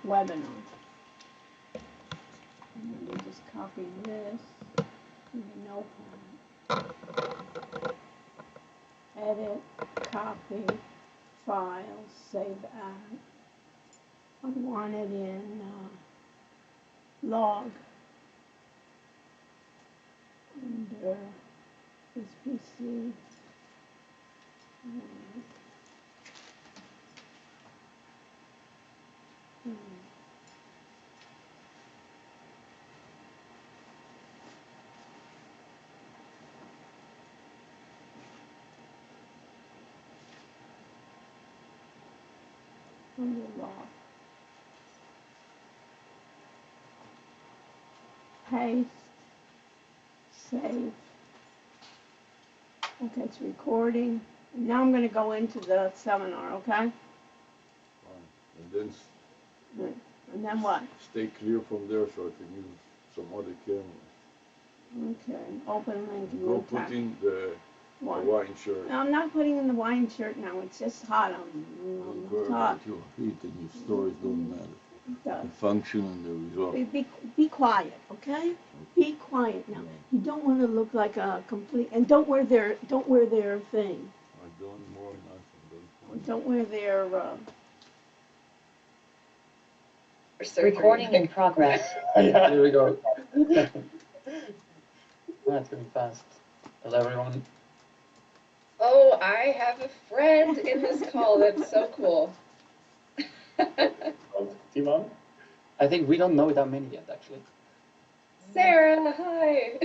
webinar. I'm going to just copy this in the notepad. Edit, copy, file, save as. I want it in log under this PC. Under log. Paste, save. Okay, it's recording. And now I'm going to go into the seminar, okay? And then what? Stay clear from there so I can use some other camera. Okay, open link. Go put in the Hawaiian shirt. No, I'm not putting in the Hawaiian shirt now. It's just hot. I'm hot. Your heat and your stories don't matter. The function and the result. Be quiet, okay? Be quiet now. You don't want to look like a complete, and don't wear their thing. I don't wear nothing. Don't wear their. Recording in progress. Yeah, here we go. That's going to be fast. Hello, everyone. Oh, I have a friend in this call. That's so cool. Timon? I think we don't know that many yet, actually. Sarah, hi.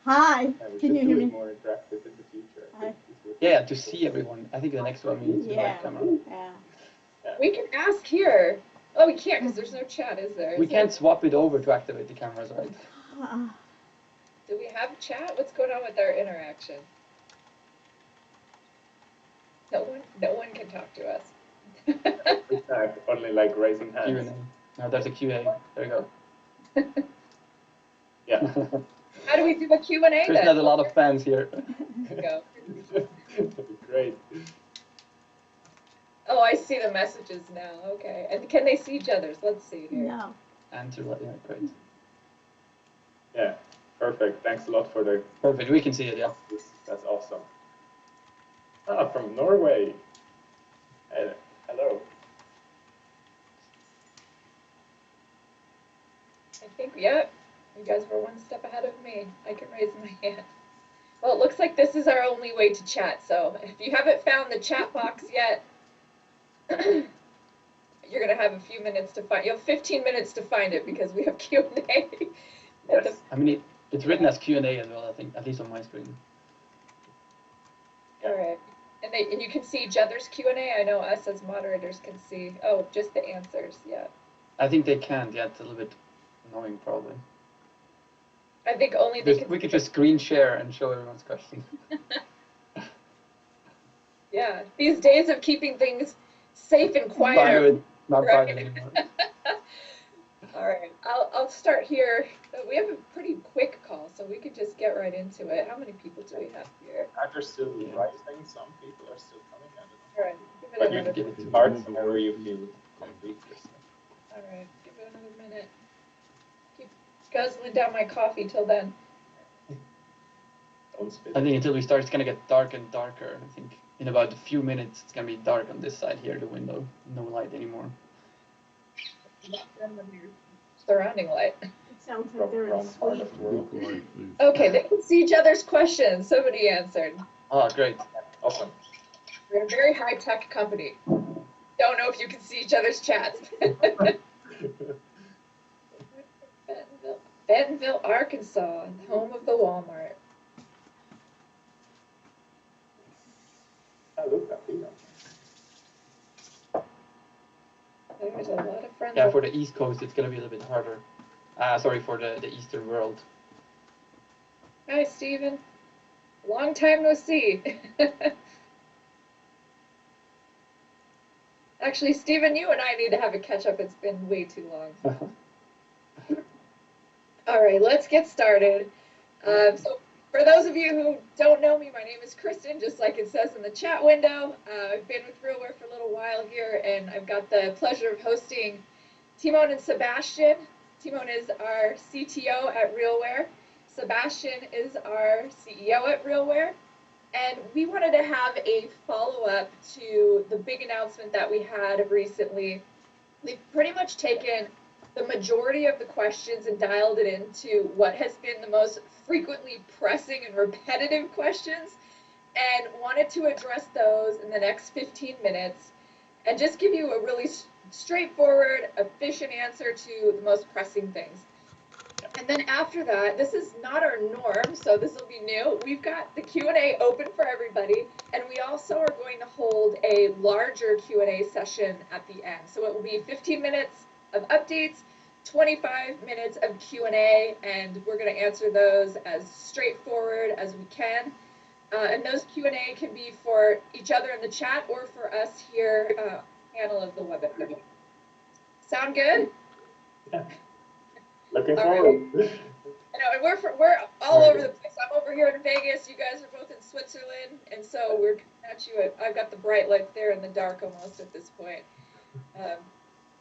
Hi. Can you hear me? More interactive in the future. Yeah, to see everyone. I think the next one we need to live camera. Yeah. We can ask here. Oh, we can't because there's no chat, is there? We can't swap it over to activate the cameras, right? Do we have chat? What's going on with our interaction? No one can talk to us. Only like raising hands. Q&A. No, there's a QA. There you go. Yeah. How do we do a Q&A then? There's not a lot of fans here. Go. Great. Oh, I see the messages now. Okay. And can they see each other's? Let's see here. No. Answer, yeah, great. Yeah, perfect. Thanks a lot for the... Perfect, we can see it, yeah. That's awesome. Ah, from Norway. Hello. I think, yeah, you guys were one step ahead of me. I can raise my hand. Well, it looks like this is our only way to chat. So if you haven't found the chat box yet, you're going to have a few minutes to find. You have 15 minutes to find it because we have Q&A. Yes. I mean, it's written as Q&A as well, I think, at least on my screen. All right. And you can see each other's Q&A. I know us as moderators can see. Oh, just the answers. Yeah. I think they can't. Yeah, it's a little bit annoying, probably. I think only they can. We could just screen share and show everyone's question. Yeah. These days of keeping things safe and quiet. Not private anymore. All right. I'll start here. We have a pretty quick call, so we could just get right into it. How many people do we have here? After still rising, some people are still coming at it. All right. But you can give it to hearts whenever you feel complete. All right. Give it another minute. Keep guzzling down my coffee till then. Don't spit. I think until we start, it's going to get dark and darker. I think in about a few minutes, it's going to be dark on this side here, the window. No light anymore. Surrounding light. It sounds like they're in Sweden. Okay, they can see each other's questions. Somebody answered. Oh, great. Awesome. We're a very high-tech company. Don't know if you can see each other's chats. Bentonville, Arkansas, home of the Walmart. There's a lot of friends. Yeah, for the East Coast, it's going to be a little bit harder. Sorry, for the Eastern world. Hi, Stephen. Long time no see. Actually, Stephen, you and I need to have a catch-up. It's been way too long. All right, let's get started. So For those of you who don't know me, my name is Kristen, just like it says in the chat window. I've been with RealWare for a little while here, and I've got the pleasure of hosting Timon and Sebastian. Timon is our CTO at RealWare. Sebastian is our CEO at RealWare. And we wanted to have a follow-up to the big announcement that we had recently. We've pretty much taken the majority of the questions and dialed it into what has been the most frequently pressing and repetitive questions, and wanted to address those in the next 15 minutes and just give you a really straightforward, efficient answer to the most pressing things. And then after that, this is not our norm, so this will be new. We've got the Q&A open for everybody, and we also are going to hold a larger Q&A session at the end. So it will be 15 minutes of updates, 25 minutes of Q&A, and we're going to answer those as straightforward as we can. And those Q&A can be for each other in the chat or for us here panel of the webinar. Sound good? Yeah. Looking All forward. right. I know, and we're all over the place. I'm over here in Vegas. You guys are both in Switzerland, and so we're coming at you. I've got the bright lights there in the dark almost at this point.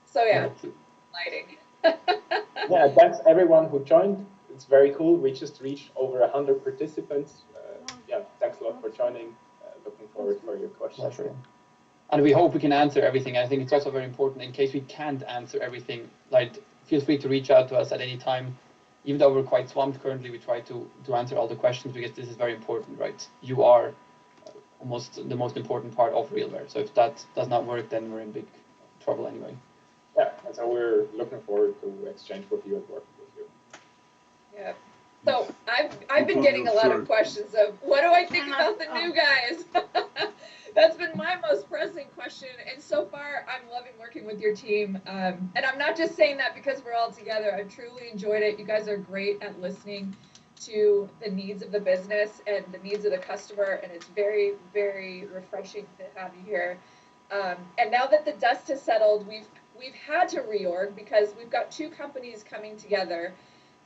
So yeah, lighting. Yeah, thanks everyone who joined. It's very cool. We just reached over 100 participants. Yeah, thanks a lot for joining. Looking forward for your questions. Pleasure. And we hope we can answer everything. I think it's also very important in case we can't answer everything, like feel free to reach out to us at any time. Even though we're quite swamped currently, we try to answer all the questions because this is very important, right? You are almost the most important part of RealWare. So if that does not work, then we're in big trouble anyway. Yeah, and so we're looking forward to exchange with you and work with you. Yeah. So I've been getting a lot of questions of what do I think about the new guys? That's been my most pressing question, and so far I'm loving working with your team. And I'm not just saying that because we're all together. I've truly enjoyed it. You guys are great at listening to the needs of the business and the needs of the customer, and it's very, very refreshing to have you here. And now that the dust has settled, we've had to reorg because we've got two companies coming together.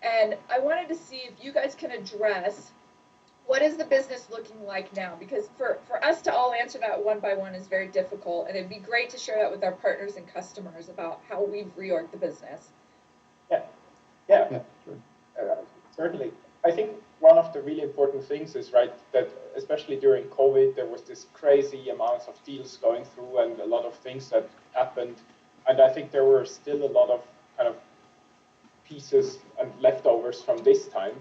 And I wanted to see if you guys can address what is the business looking like now? Because for us to all answer that one by one is very difficult, and it'd be great to share that with our partners and customers about how we've reorged the business. Yeah, certainly. I think one of the really important things is, right, that especially during COVID, there was this crazy amounts of deals going through and a lot of things that happened. And I think there were still a lot of kind of pieces and leftovers from this time.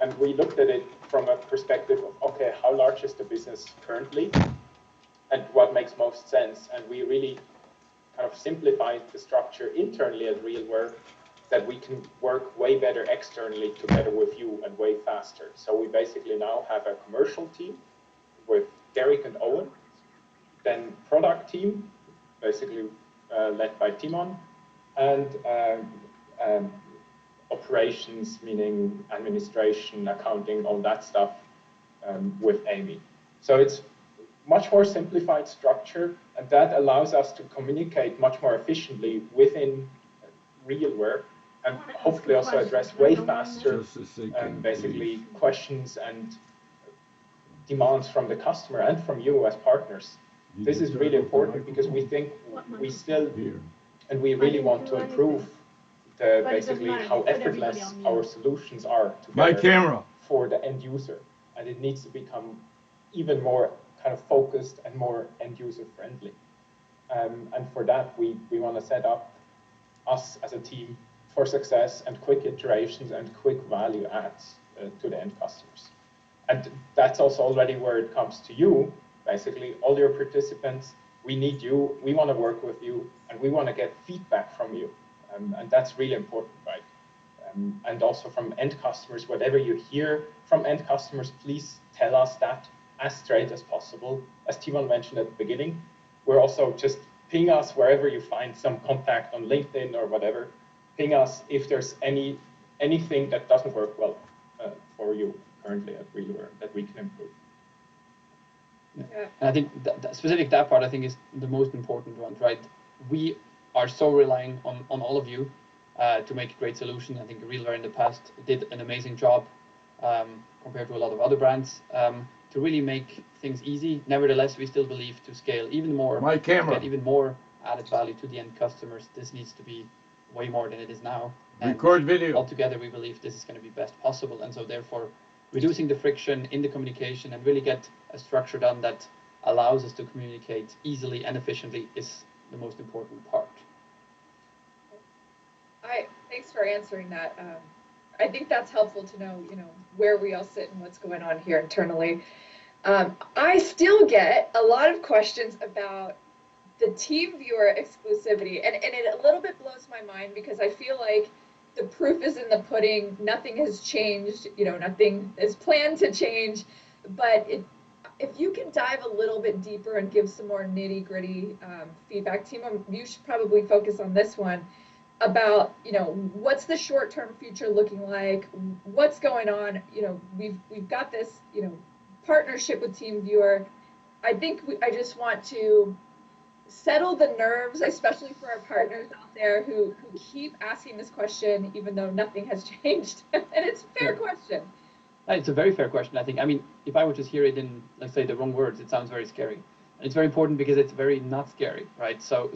And we looked at it from a perspective of, okay, how large is the business currently and what makes most sense? And we really kind of simplified the structure internally at RealWare that we can work way better externally together with you and way faster. So we basically now have a commercial team with Derek and Owen, then product team, basically led by Timon, and operations, meaning administration, accounting, all that stuff with Amy. So it's much more simplified structure, and that allows us to communicate much more efficiently within RealWare and hopefully also address way faster basically questions and demands from the customer and from you as partners. This is really important because we think we still, and we really want to improve basically how effortless our solutions are together for the end user, and it needs to become even more kind of focused and more end user friendly. And for that, we want to set up us as a team for success and quick iterations and quick value adds to the end customers. And that's also already where it comes to you. Basically, all your participants, we need you, we want to work with you, and we want to get feedback from you. And that's really important, right? And also from end customers, whatever you hear from end customers, please tell us that as straight as possible. As Timon mentioned at the beginning, we're also just ping us wherever you find some contact on LinkedIn or whatever. Ping us if there's anything that doesn't work well for you currently at RealWare that we can improve. Yeah. And I think that part I think is the most important one, right? We are so relying on all of you to make a great solution. I think RealWare in the past did an amazing job compared to a lot of other brands, to really make things easy. Nevertheless, we still believe to scale even more, My camera. to get even more added value to the end customers, this needs to be way more than it is now. And Record video. altogether, we believe this is going to be best possible. And so therefore, reducing the friction in the communication and really get a structure done that allows us to communicate easily and efficiently is the most important part. Thanks for answering that. I think that's helpful to know, where we all sit and what's going on here internally. I still get a lot of questions about the TeamViewer exclusivity, and it a little bit blows my mind because I feel like the proof is in the pudding. Nothing has changed, nothing is planned to change, but if you can dive a little bit deeper and give some more nitty-gritty feedback, Timo, you should probably focus on this one about, what's the short-term future looking like, what's going on. We've got this, partnership with TeamViewer. I just want to settle the nerves, especially for our partners out there who keep asking this question, even though nothing has changed. And it's a fair question. It's a very fair question, I think. I mean, if I would just hear it in, let's say, the wrong words, it sounds very scary. And it's very important because it's very not scary, right? So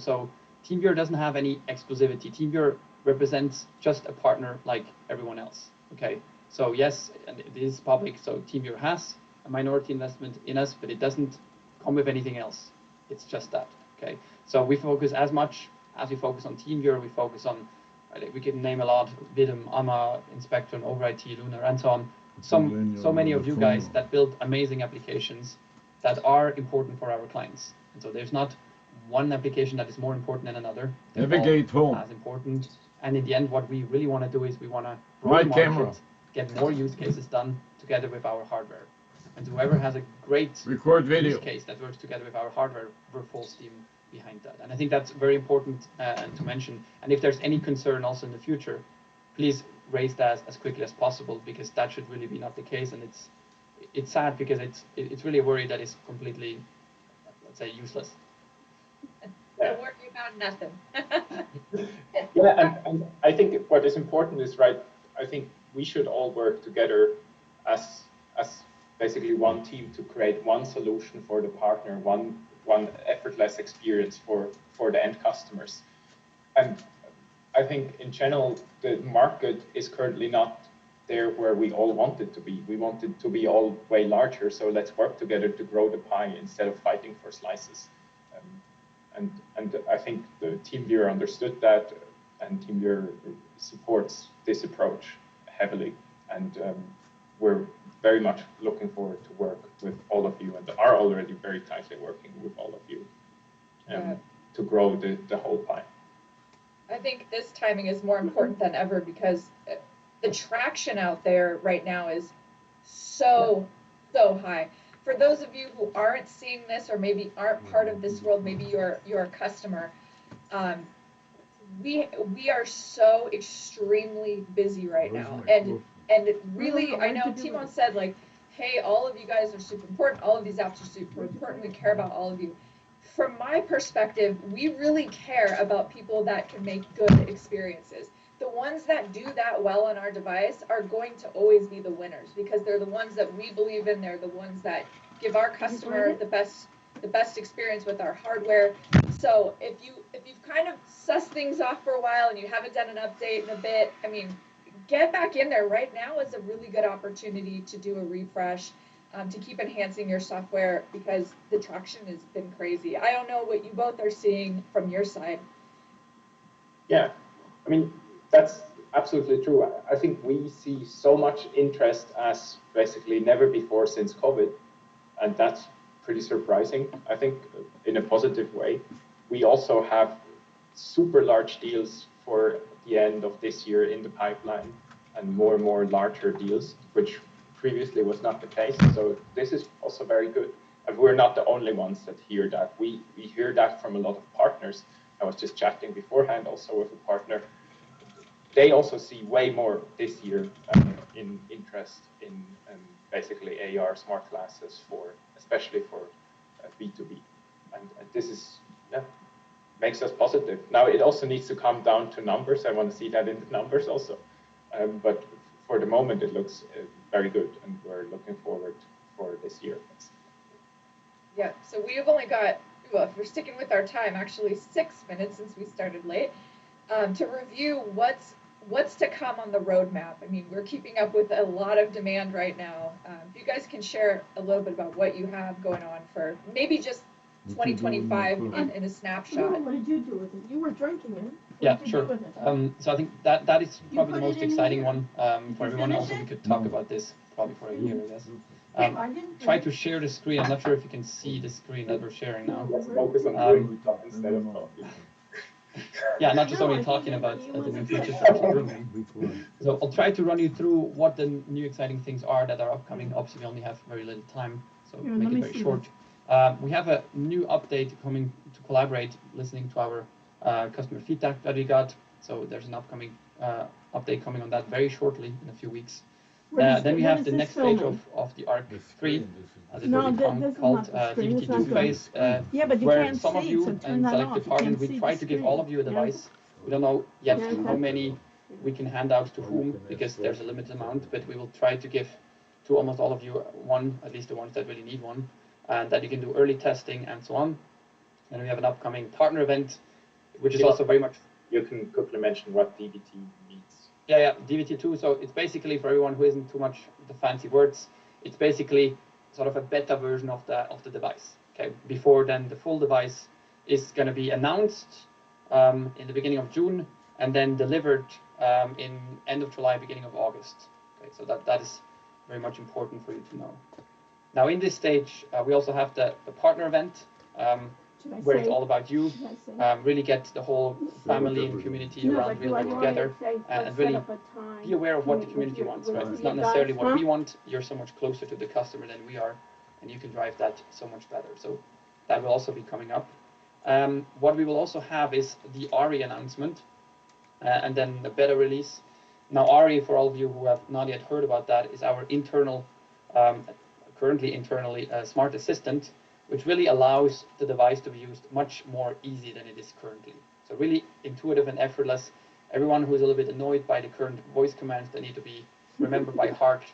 TeamViewer doesn't have any exclusivity. TeamViewer represents just a partner like everyone else, okay? So yes, and it is public, so TeamViewer has a minority investment in us, but it doesn't come with anything else. It's just that, okay? So we focus as much as we focus on TeamViewer, we focus on, we can name a lot, Vidum, AMA, Inspector, OverIT, Lunar, and so on. So many of you guys that build amazing applications that are important for our clients. And so there's not one application that is more important than another. Navigate home. As important. And in the end, what we really want to do is we want to My grow the camera. market, get more use cases done together with our hardware. And whoever has a great Record video. use case that works together with our hardware, we're full steam behind that. And I think that's very important to mention. And if there's any concern also in the future, please raise that as quickly as possible, because that should really be not the case. And it's sad because it's really a worry that is completely, let's say, useless. Don't worry about nothing. Yeah, and I think what is important is, right, I think we should all work together as basically one team to create one solution for the partner, one effortless experience for the end customers. And I think in general, the market is currently not there where we all want it to be. We want it to be all way larger, so let's work together to grow the pie instead of fighting for slices. And I think the TeamViewer understood that, and TeamViewer supports this approach heavily. And we're very much looking forward to work with all of you, and are already very tightly working with all of you to grow the whole pie. I think this timing is more important than ever because the traction out there right now is so high. For those of you who aren't seeing this or maybe aren't part of this world, maybe you're a customer, we are so extremely busy right now. And really, I know Timon said, like, hey, all of you guys are super important. All of these apps are super important. We care about all of you. From my perspective, we really care about people that can make good experiences. The ones that do that well on our device are going to always be the winners because they're the ones that we believe in. They're the ones that give our customer the best experience with our hardware. So if you've kind of sussed things off for a while and you haven't done an update in a bit, I mean, get back in there. Right now is a really good opportunity to do a refresh, to keep enhancing your software because the traction has been crazy. I don't know what you both are seeing from your side. Yeah, I mean, that's absolutely true. I think we see so much interest as basically never before since COVID, and that's pretty surprising, I think, in a positive way. We also have super large deals for the end of this year in the pipeline and more larger deals, which previously was not the case. So this is also very good. And we're not the only ones that hear that. We hear that from a lot of partners. I was just chatting beforehand also with a partner. They also see way more this year in interest in basically AR smart glasses especially for B2B. And this is, makes us positive. Now it also needs to come down to numbers. I want to see that in the numbers also. But for the moment, it looks very good, and we're looking forward for this year. Yeah, so we have only got, well, if we're sticking with our time, actually 6 minutes since we started late, to review what's to come on the roadmap. I mean, we're keeping up with a lot of demand right now. If you guys can share a little bit about what you have going on for maybe just 2025 in a snapshot. What did you do with it? You were drinking it. Yeah, sure. So I think that is probably the most exciting one for everyone. Also, we could talk about this probably for a year, I guess. Try to share the screen. I'm not sure if you can see the screen that we're sharing now. Let's focus on doing stuff instead of talking. Yeah, not just only talking about the new features, but actually doing. So I'll try to run you through what the new exciting things are that are upcoming. Obviously, we only have very little time, so make it very short. We have a new update coming to collaborate, listening to our customer feedback that we got. So there's an upcoming update coming on that very shortly in a few weeks. Then we have the next stage of the ARC 3, as it will become called DVT2 phase, where some of you in select department, we try to give all of you a device. We don't know yet how many we can hand out to whom, because there's a limited amount, but we will try to give to almost all of you one, at least the ones that really need one, and that you can do early testing and so on. And we have an upcoming partner event, which is also very much... You can quickly mention what DVT means. Yeah, DVT2. So it's basically, for everyone who isn't too much the fancy words, it's basically sort of a beta version of the device. Okay, before then the full device is going to be announced in the beginning of June and then delivered in end of July, beginning of August. Okay, so that is very much important for you to know. Now in this stage, we also have the partner event. Where it's all about you, really get the whole family and community around RealWear together, and really be aware of what the community wants, right? It's not necessarily what we want. You're so much closer to the customer than we are, and you can drive that so much better. So that will also be coming up. What we will also have is the ARI announcement, and then the beta release. Now ARI, for all of you who have not yet heard about that, is our internal, currently internally, smart assistant, which really allows the device to be used much more easy than it is currently. So really intuitive and effortless. Everyone who is a little bit annoyed by the current voice commands that need to be remembered by heart,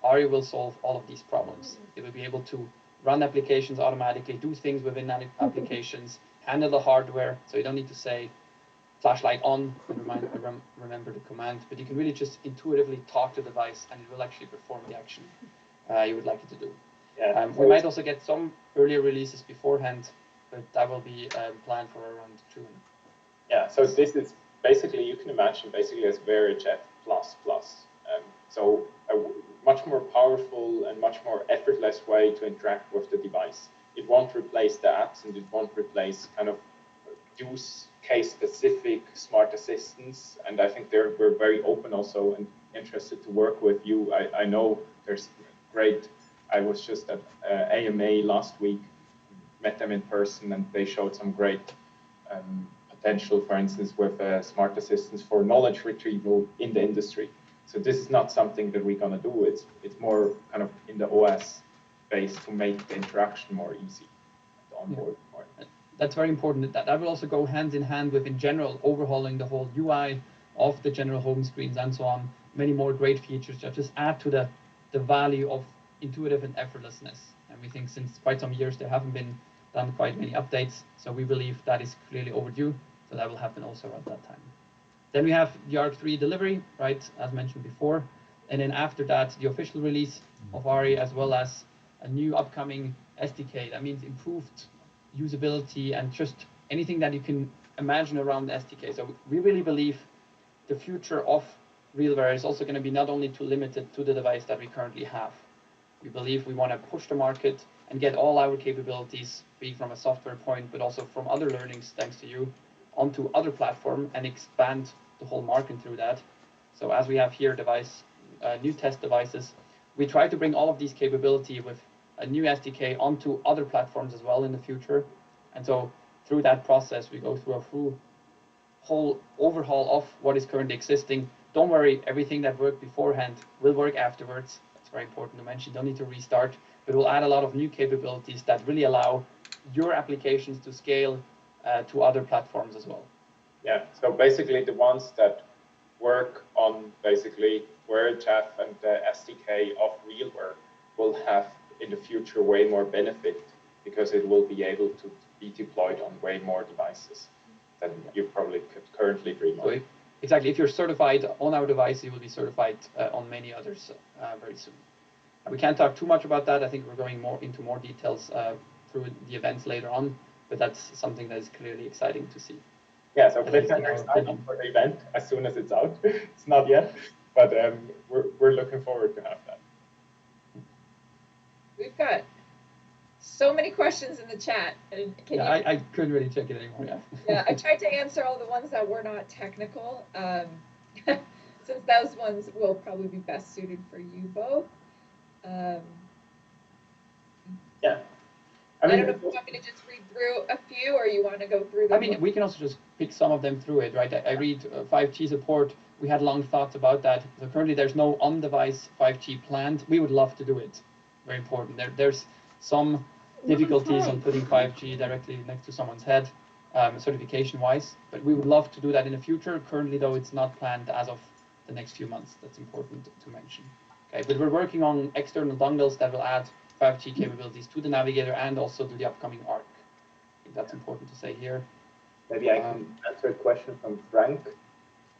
ARI will solve all of these problems. It will be able to run applications automatically, do things within applications, handle the hardware, so you don't need to say flashlight on and remember the command, but you can really just intuitively talk to the device and it will actually perform the action you would like it to do. Yeah, we might also get some earlier releases beforehand, but that will be planned for around June. Yeah, so this is basically, you can imagine basically as VeriJet++. So a much more powerful and much more effortless way to interact with the device. It won't replace the apps and it won't replace kind of use case specific smart assistants. And I think we're very open also and interested to work with you. I know there's great. I was just at AMA last week, met them in person, and they showed some great potential, for instance, with smart assistants for knowledge retrieval in the industry. So this is not something that we're going to do. It's more kind of in the OS space to make the interaction more easy, to onboard more. That's very important. That will also go hand in hand with, in general, overhauling the whole UI of the general home screens and so on. Many more great features that just add to the value of intuitive and effortlessness. And we think since quite some years there haven't been done quite many updates, so we believe that is clearly overdue, so that will happen also at that time. Then we have the ARC 3 delivery, right, as mentioned before, and then after that the official release of ARI, as well as a new upcoming SDK. That means improved usability and just anything that you can imagine around the SDK. So we really believe the future of RealWear is also going to be not only too limited to the device that we currently have. We believe we want to push the market and get all our capabilities, be it from a software point, but also from other learnings, thanks to you, onto other platforms and expand the whole market through that. So as we have here new test devices, we try to bring all of these capability with a new SDK onto other platforms as well in the future. And so through that process, we go through a whole overhaul of what is currently existing. Don't worry, everything that worked beforehand will work afterwards. It's very important to mention. You don't need to restart, but we'll add a lot of new capabilities that really allow your applications to scale to other platforms as well. Yeah, so basically the ones that work on basically where Jeff and the SDK of RealWare will have in the future way more benefit, because it will be able to be deployed on way more devices than you probably could currently dream of. Exactly. If you're certified on our device, you will be certified on many others very soon. We can't talk too much about that. I think we're going into more details through the events later on, but that's something that is clearly exciting to see. Yeah, so please sign up for the event as soon as it's out. It's not yet, but we're looking forward to have that. We've got so many questions in the chat. I couldn't really check it anymore. Yeah. Yeah, I tried to answer all the ones that were not technical, since those ones will probably be best suited for you both. Yeah. I don't know if you want me to just read through a few, or you want to go through them. I mean, we can also just pick some of them through it, right? I read 5G support. We had long thoughts about that. So currently, there's no on-device 5G planned. We would love to do it. Very important. There's some difficulties on putting 5G directly next to someone's head, certification-wise. But we would love to do that in the future. Currently, though, it's not planned as of the next few months. That's important to mention. Okay, but we're working on external dongles that will add 5G capabilities to the Navigator and also to the upcoming ARC. I think that's important to say here. Maybe I can answer a question from Frank.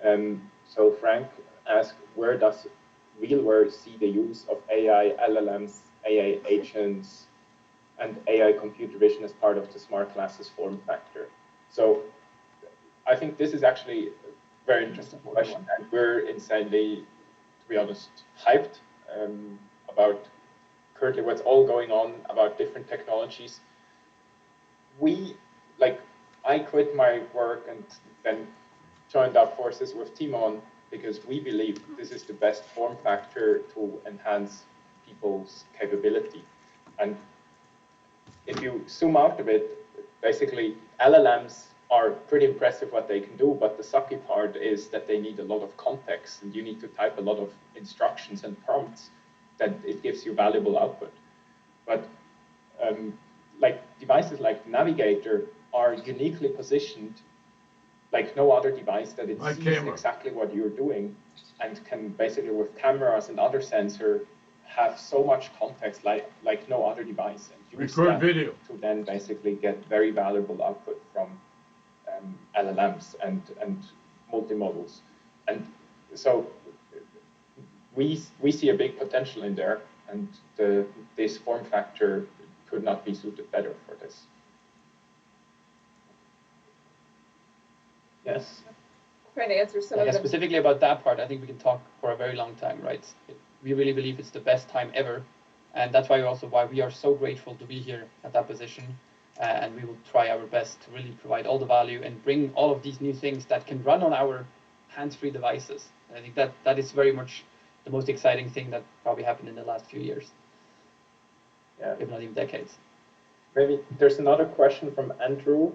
So Frank asked, where does RealWare see the use of AI, LLMs, AI agents, and AI computer vision as part of the smart glasses form factor? So I think this is actually a very interesting question, and we're insanely, to be honest, hyped about currently what's all going on about different technologies. I quit my work and then joined up forces with Timon because we believe this is the best form factor to enhance people's capability. And if you zoom out a bit, basically LLMs are pretty impressive what they can do, but the sucky part is that they need a lot of context, and you need to type a lot of instructions and prompts that it gives you valuable output. But devices like Navigator are uniquely positioned like no other device, that it sees exactly what you're doing and can basically, with cameras and other sensors, have so much context like no other device, and use that video to then basically get very valuable output from LLMs and multimodals. And so we see a big potential in there, and this form factor could not be suited better for this. Yes. Trying to answer some of them. Specifically about that part, I think we can talk for a very long time, right? We really believe it's the best time ever, and that's why we are so grateful to be here at that position, and we will try our best to really provide all the value and bring all of these new things that can run on our hands-free devices. And I think that is very much the most exciting thing that probably happened in the last few years, if not even decades. Maybe there's another question from Andrew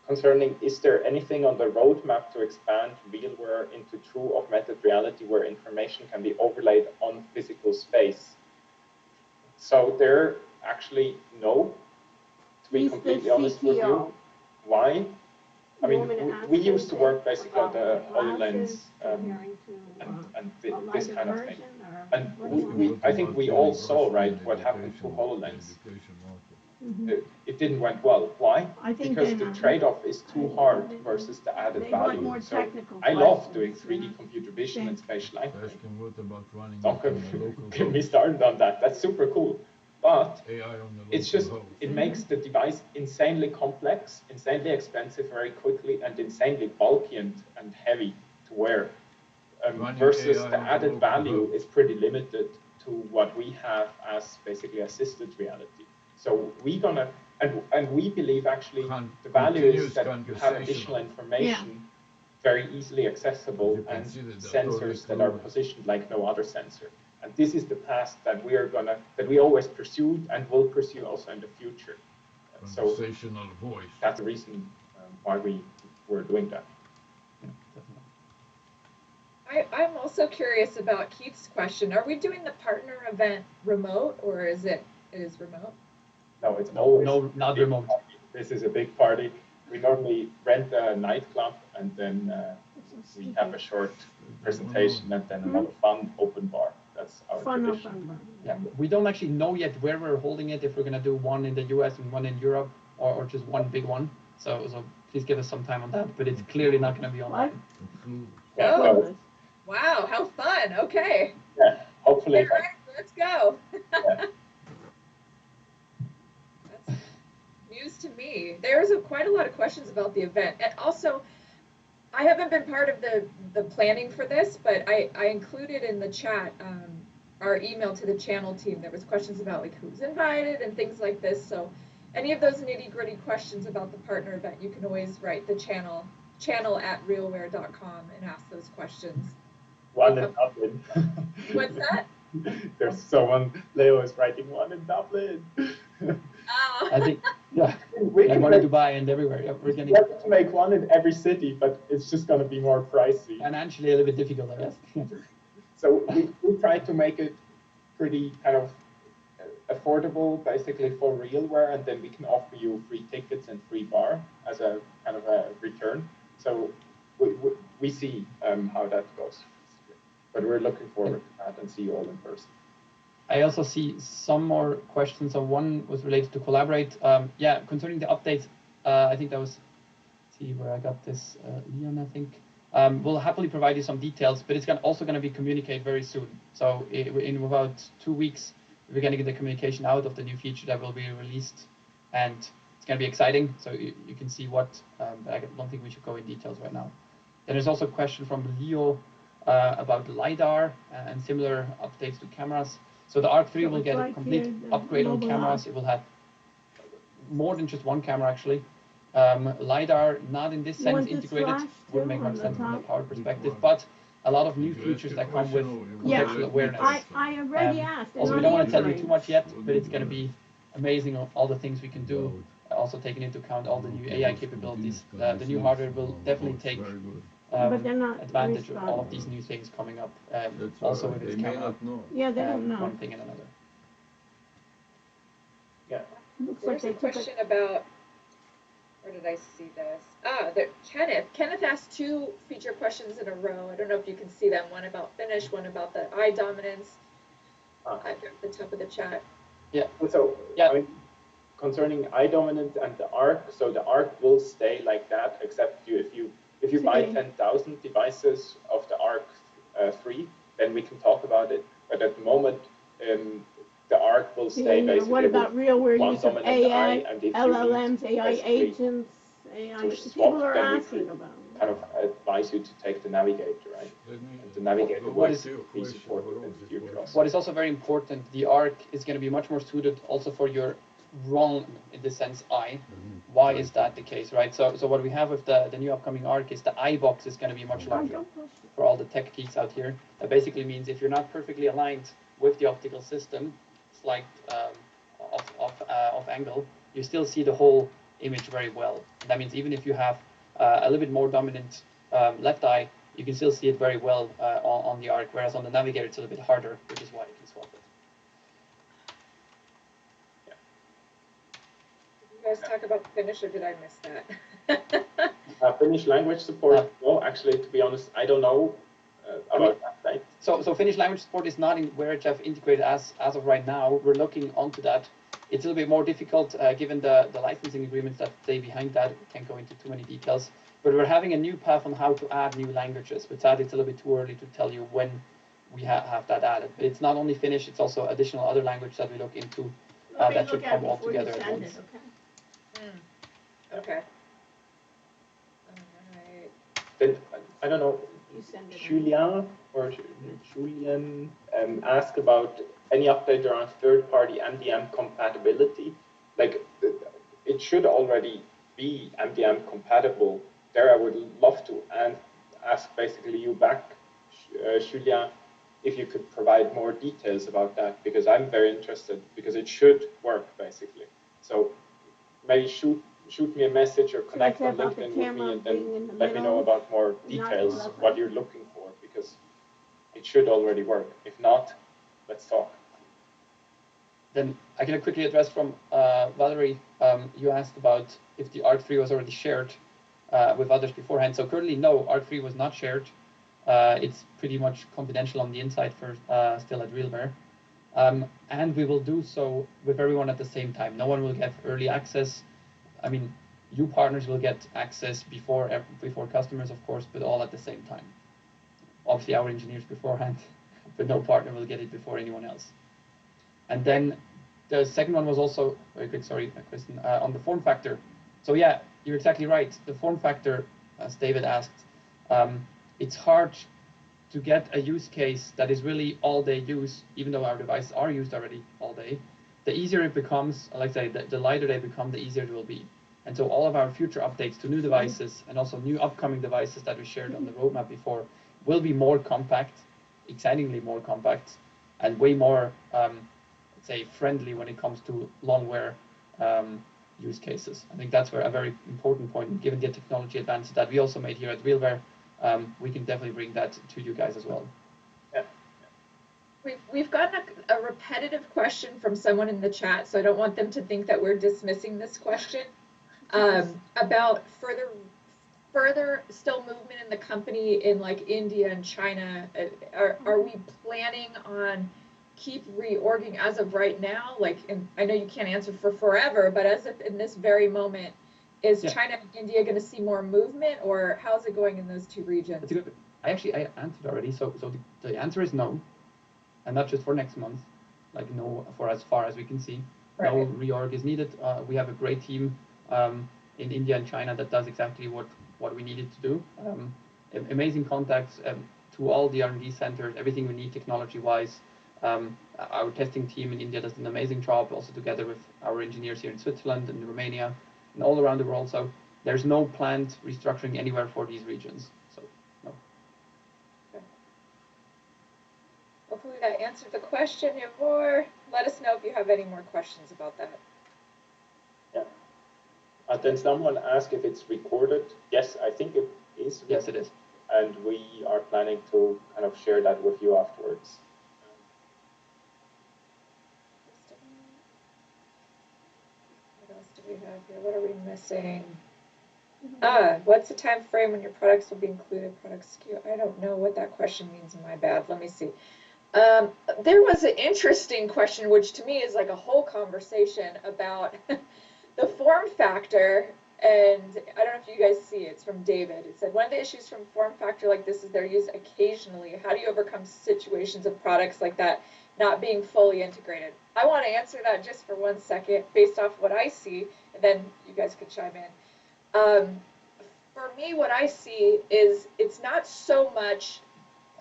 concerning, is there anything on the roadmap to expand RealWare into true augmented reality where information can be overlaid on physical space? So there actually no, to be completely honest with you. Why? I mean, we used to work basically on the HoloLens and this kind of thing. And I think we all saw, right, what happened to HoloLens. It didn't went well. Why? Because the trade-off is too hard versus the added value. So I love doing 3D computer vision and spatial anchoring. Don't get me started on that. That's super cool. But it's just, it makes the device insanely complex, insanely expensive very quickly, and insanely bulky and heavy to wear. Versus the added value is pretty limited to what we have as basically assisted reality. So we're gonna, and we believe actually the value is that you have additional information very easily accessible and sensors that are positioned like no other sensor. And this is the path that we always pursued and will pursue also in the future. So that's the reason why we were doing that. I'm also curious about Keith's question. Are we doing the partner event remote, or is it remote? No, it's always not remote. This is a big party. we normally rent a nightclub and then we have a short presentation and then another fun open bar. That's our tradition. Open bar. Yeah, we don't actually know yet where we're holding it, if we're going to do one in the US and one in Europe, or just one big one. So please give us some time on that, but it's clearly not going to be online. Yeah, Oh, wow, how fun. Okay. Yeah, hopefully. All right, let's go. Yeah. That's news to me. There's quite a lot of questions about the event. And also, I haven't been part of the planning for this, but I included in the chat our email to the channel team. There was questions about like who's invited and things like this. So any of those nitty-gritty questions about the partner event, you can always write the channel@realware.com and ask those questions. One in Dublin. What's that? There's someone, Leo is writing one in Dublin. I think, yeah, we and one in Dubai and everywhere. Yeah, we're getting to make one in every city, but it's just going to be more pricey. financially a little bit difficult, I guess. So we try to make it pretty kind of affordable, basically for RealWare, and then we can offer you free tickets and free bar as a kind of a return. So we see how that goes. But we're looking forward to that and see you all in person. I also see some more questions. So one was related to Collaborate. Yeah, concerning the updates, I think that was, see where I got this, Leon, I think. We'll happily provide you some details, but it's also going to be communicated very soon. So in about 2 weeks, we're going to get the communication out of the new feature that will be released, and it's going to be exciting. So you can see what, but I don't think we should go in details right now. Then there's also a question from Leo about LiDAR and similar updates to cameras. So the ARC 3 will get a complete upgrade on cameras. It will have more than just one camera, actually. LiDAR, not in this sense integrated, would make much sense from a power perspective, but a lot of new features that come with contextual awareness. I already asked. Also, we don't want to tell you too much yet, but it's going to be amazing all the things we can do. Also taking into account all the new AI capabilities. The new hardware will definitely take advantage of all of these new things coming up. Also with its camera. Yeah, they don't know. One thing and another. Yeah. There's a question about, where did I see this? Kenneth asked 2 feature questions in a row. I don't know if you can see them. One about finish, one about the eye dominance. At the top of the chat. Yeah. So yeah. I mean, concerning eye dominant and the ARC, so the ARC will stay like that, except if you buy 10,000 devices of the ARC 3, then we can talk about it. But at the moment, the ARC will stay basically. What about RealWare use of AI, and LLMs, AI agents, AI? People are asking about it. Kind of advise you to take the Navigator, right? And the Navigator will be supported in the future also. What is also very important, the ARC is going to be much more suited also for your wrong, in the sense, eye. Why is that the case, right? So what we have with the new upcoming ARC is the eye box is going to be much larger for all the tech geeks out here. That basically means if you're not perfectly aligned with the optical system, slight off angle, you still see the whole image very well. And that means even if you have a little bit more dominant left eye, you can still see it very well on the ARC, whereas on the Navigator it's a little bit harder, which is why you can swap it. You guys talk about Finnish, or did I miss that? Finnish language support, no, actually, to be honest, I don't know about that, right? So Finnish language support is not in WearEdge integrated as of right now. We're looking onto that. It's a little bit more difficult given the licensing agreements that stay behind that. We can't go into too many details. But we're having a new path on how to add new languages. But sadly, it's a little bit too early to tell you when we have that added. But it's not only Finnish, it's also additional other language that we look into that should come all together at once. Okay. All right. Then, I don't know, Julian asked about any update around third-party MDM compatibility. Like, it should already be MDM compatible. There, I would love to ask basically you back, Julian, if you could provide more details about that, because I'm very interested, because it should work basically. So maybe shoot me a message or connect on LinkedIn with me, and then let me know about more details, what you're looking for, because it should already work. If not, let's talk. Then I can quickly address from Valerie. You asked about if the ARC3 was already shared with others beforehand. So currently, no, ARC3 was not shared. It's pretty much confidential on the inside for still at RealWare. And we will do so with everyone at the same time. No one will get early access. I mean, you partners will get access before customers, of course, but all at the same time. Obviously, our engineers beforehand, but no partner will get it before anyone else. And then the second one was also very quick. Sorry, Kristen, on the form factor. So yeah, you're exactly right. The form factor, as David asked, it's hard to get a use case that is really all-day use, even though our devices are used already all day. The easier it becomes, like I say, the lighter they become, the easier it will be. And so all of our future updates to new devices and also new upcoming devices that we shared on the roadmap before will be more compact, excitingly more compact, and way more, let's say, friendly when it comes to long wear use cases. I think that's where a very important point, given the technology advances that we also made here at RealWare, we can definitely bring that to you guys as well. Yeah. We've gotten a repetitive question from someone in the chat, so I don't want them to think that we're dismissing this question, about further still movement in the company in like India and China. Are we planning on keep reorging as of right now? Like, and I know you can't answer for forever, but as of in this very moment, is China and India going to see more movement, or how's it going in those two regions? That's a good, I answered already. So the answer is no, and not just for next month. Like no, for as far as we can see, right. No reorg is needed. We have a great team in India and China that does exactly what we needed to do. Amazing contacts to all the R&D centers, everything we need technology-wise. Our testing team in India does an amazing job, also together with our engineers here in Switzerland and Romania and all around the world. So there's no planned restructuring anywhere for these regions. So no. Okay. Hopefully that answered the question, Yavor. Let us know if you have any more questions about that. Yeah. Then someone asked if it's recorded. Yes, I think it is. Yes, it is. And we are planning to kind of share that with you afterwards. What else do we have here? What are we missing? What's the time frame when your products will be included? Product SKU. I don't know what that question means. My bad. Let me see. There was an interesting question, which to me is like a whole conversation about the form factor. And I don't know if you guys see it. It's from David. It said, one of the issues from form factor like this is they're used occasionally. How do you overcome situations of products like that not being fully integrated? I want to answer that just for 1 second based off what I see, and then you guys can chime in. For me, what I see is it's not so much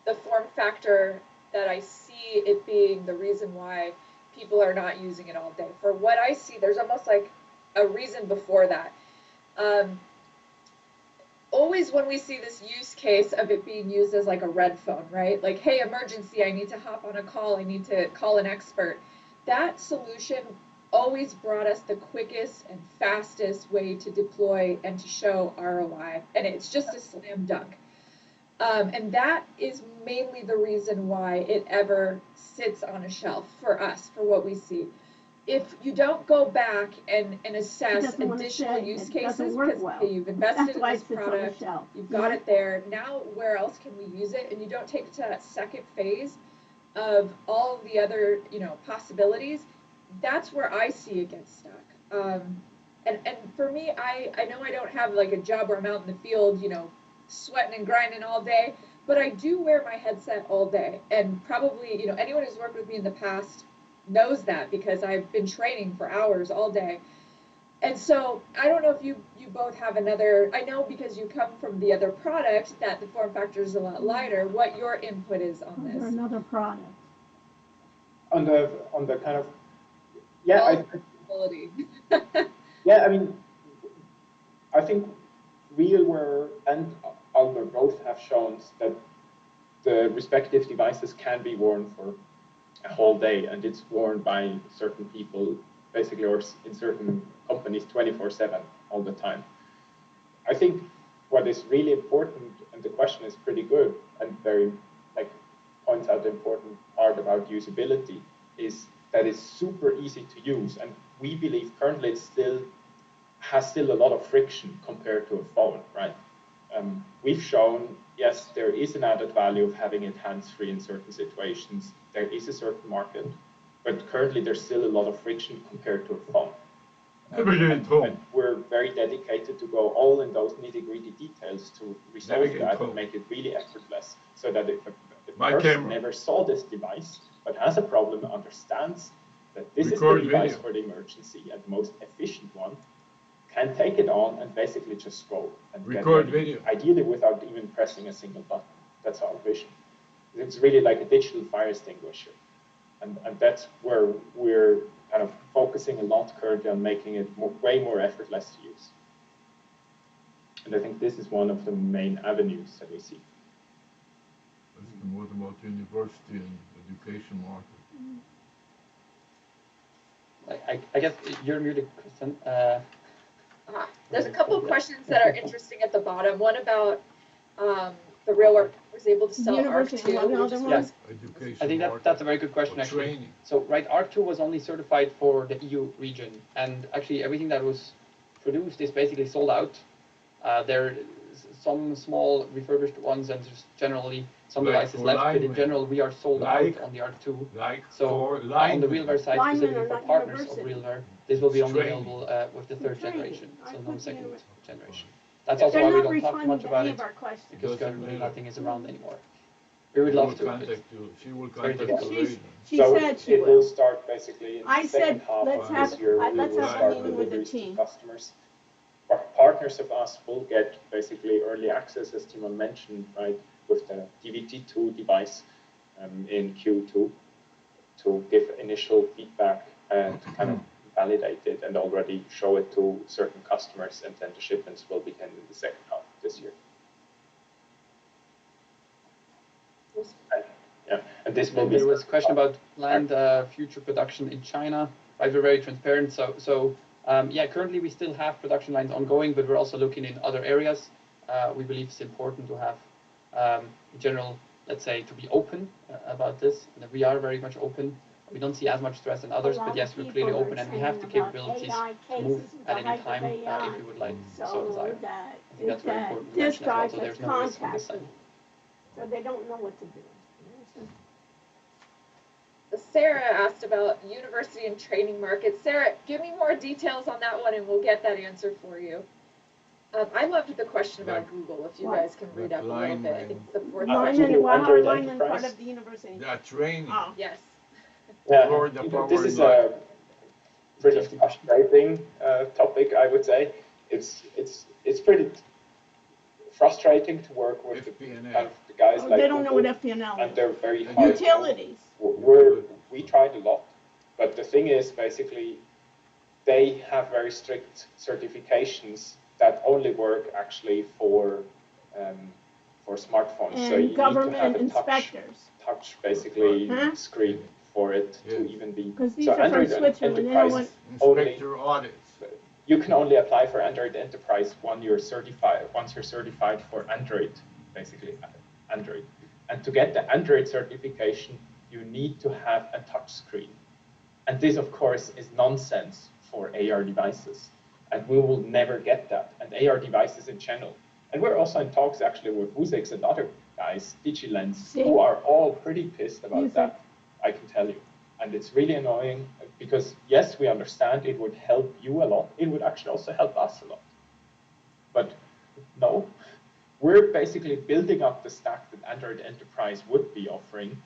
the form factor that I see it being the reason why people are not using it all day. For what I see, there's almost like a reason before that. Always when we see this use case of it being used as like a red phone, right? Like, hey, emergency, I need to hop on a call, I need to call an expert. That solution always brought us the quickest and fastest way to deploy and to show ROI. And it's just a slam dunk. And that is mainly the reason why it ever sits on a shelf for us, for what we see. If you don't go back and assess additional use cases, because you've invested in this product, you've got it there, now where else can we use it? And you don't take it to that second phase of all the other, possibilities, that's where I see it get stuck. And for me, I know I don't have like a job where I'm out in the field, sweating and grinding all day, but I do wear my headset all day. And probably, anyone who's worked with me in the past knows that, because I've been training for hours all day. And so I don't know if you both have another, I know because you come from the other product that the form factor is a lot lighter, what your input is on this. Another product. On the kind of, yeah, yeah, I mean, I think RealWare and Alber both have shown that the respective devices can be worn for a whole day, and it's worn by certain people, basically, or in certain companies 24/7 all the time. I think what is really important, and the question is pretty good and very points out the important part about usability, is that is super easy to use. And we believe currently it has a lot of friction compared to a phone, right? We've shown, yes, there is an added value of having it hands-free in certain situations. There is a certain market, but currently there's still a lot of friction compared to a phone. And we're very dedicated to go all in those nitty-gritty details to resolve that and make it really effortless, so that if a person never saw this device but has a problem, understands that this is the device for the emergency and the most efficient one, can take it on and basically just scroll and record video, ideally without even pressing a single button. That's our vision. It's really like a digital fire extinguisher, and that's where we're kind of focusing a lot currently on making it way more effortless to use. And I think this is one of the main avenues that we see. What about university and education market? I guess you're muted, Kristen. There's a couple of questions that are interesting at the bottom. One about the RealWork was able to sell University, ARC2. Yes. I think that's a very good question, actually. Training. So, right, ARC2 was only certified for the EU region, and actually everything that was produced is basically sold out. There are some small refurbished ones, and just generally some devices left, but in general we are sold out on the ARC2. So on the RealWare side, specifically for partners of RealWare, this will be only available with the third generation, so no second generation. That's also why we don't talk too much about it, because currently nothing is around anymore. We would love to. She will contact you. She said she it will will. start basically in the second half of this year. We will start deliveries to customers. Our partners of us will get basically early access, as Timon mentioned, right, with the DVT2 device in Q2 to give initial feedback and kind of validate it and already show it to certain customers, and then the shipments will begin in the second half of this year. And this will be. There was a question about planned future production in China. Right, we're very transparent. So currently we still have production lines ongoing, but we're also looking in other areas. We believe it's important to have, in general, let's say, to be open about this. And we are very much open. We don't see as much stress in others, but yes, we're clearly open, and we have the capabilities to move at any time if we would like so desire. I think that's very important to mention as well, so there's no risk on this side. So they don't know what to do. Sarah asked about university and training markets. Sarah, give me more details on that one, and we'll get that answer for you. I loved the question about Google, if you guys can read up a little bit. I think it's the fourth question. Lineman part of the university. Yeah, training. Oh. Yes. Yeah, this is a pretty frustrating topic, I would say. It's pretty frustrating to work with the guys like they don't know Google, what FPNL is. and they're very hard. Utilities. We tried a lot, but the thing is, basically, they have very strict certifications that only work actually for smartphones. And so you government need to have a inspectors. touch basically screen for it to even be. Because these so are Android from Switzerland. They don't want inspector audits. You can only apply for Android Enterprise once you're certified for Android, basically Android. And to get the Android certification, you need to have a touch screen. And this, of course, is nonsense for AR devices. And we will never get that. And AR devices in general. And we're also in talks actually with Vuzix and other guys, DigiLens, who are all pretty pissed about that, I can tell you. And it's really annoying because, yes, we understand it would help you a lot. It would actually also help us a lot. But no, we're basically building up the stack that Android Enterprise would be offering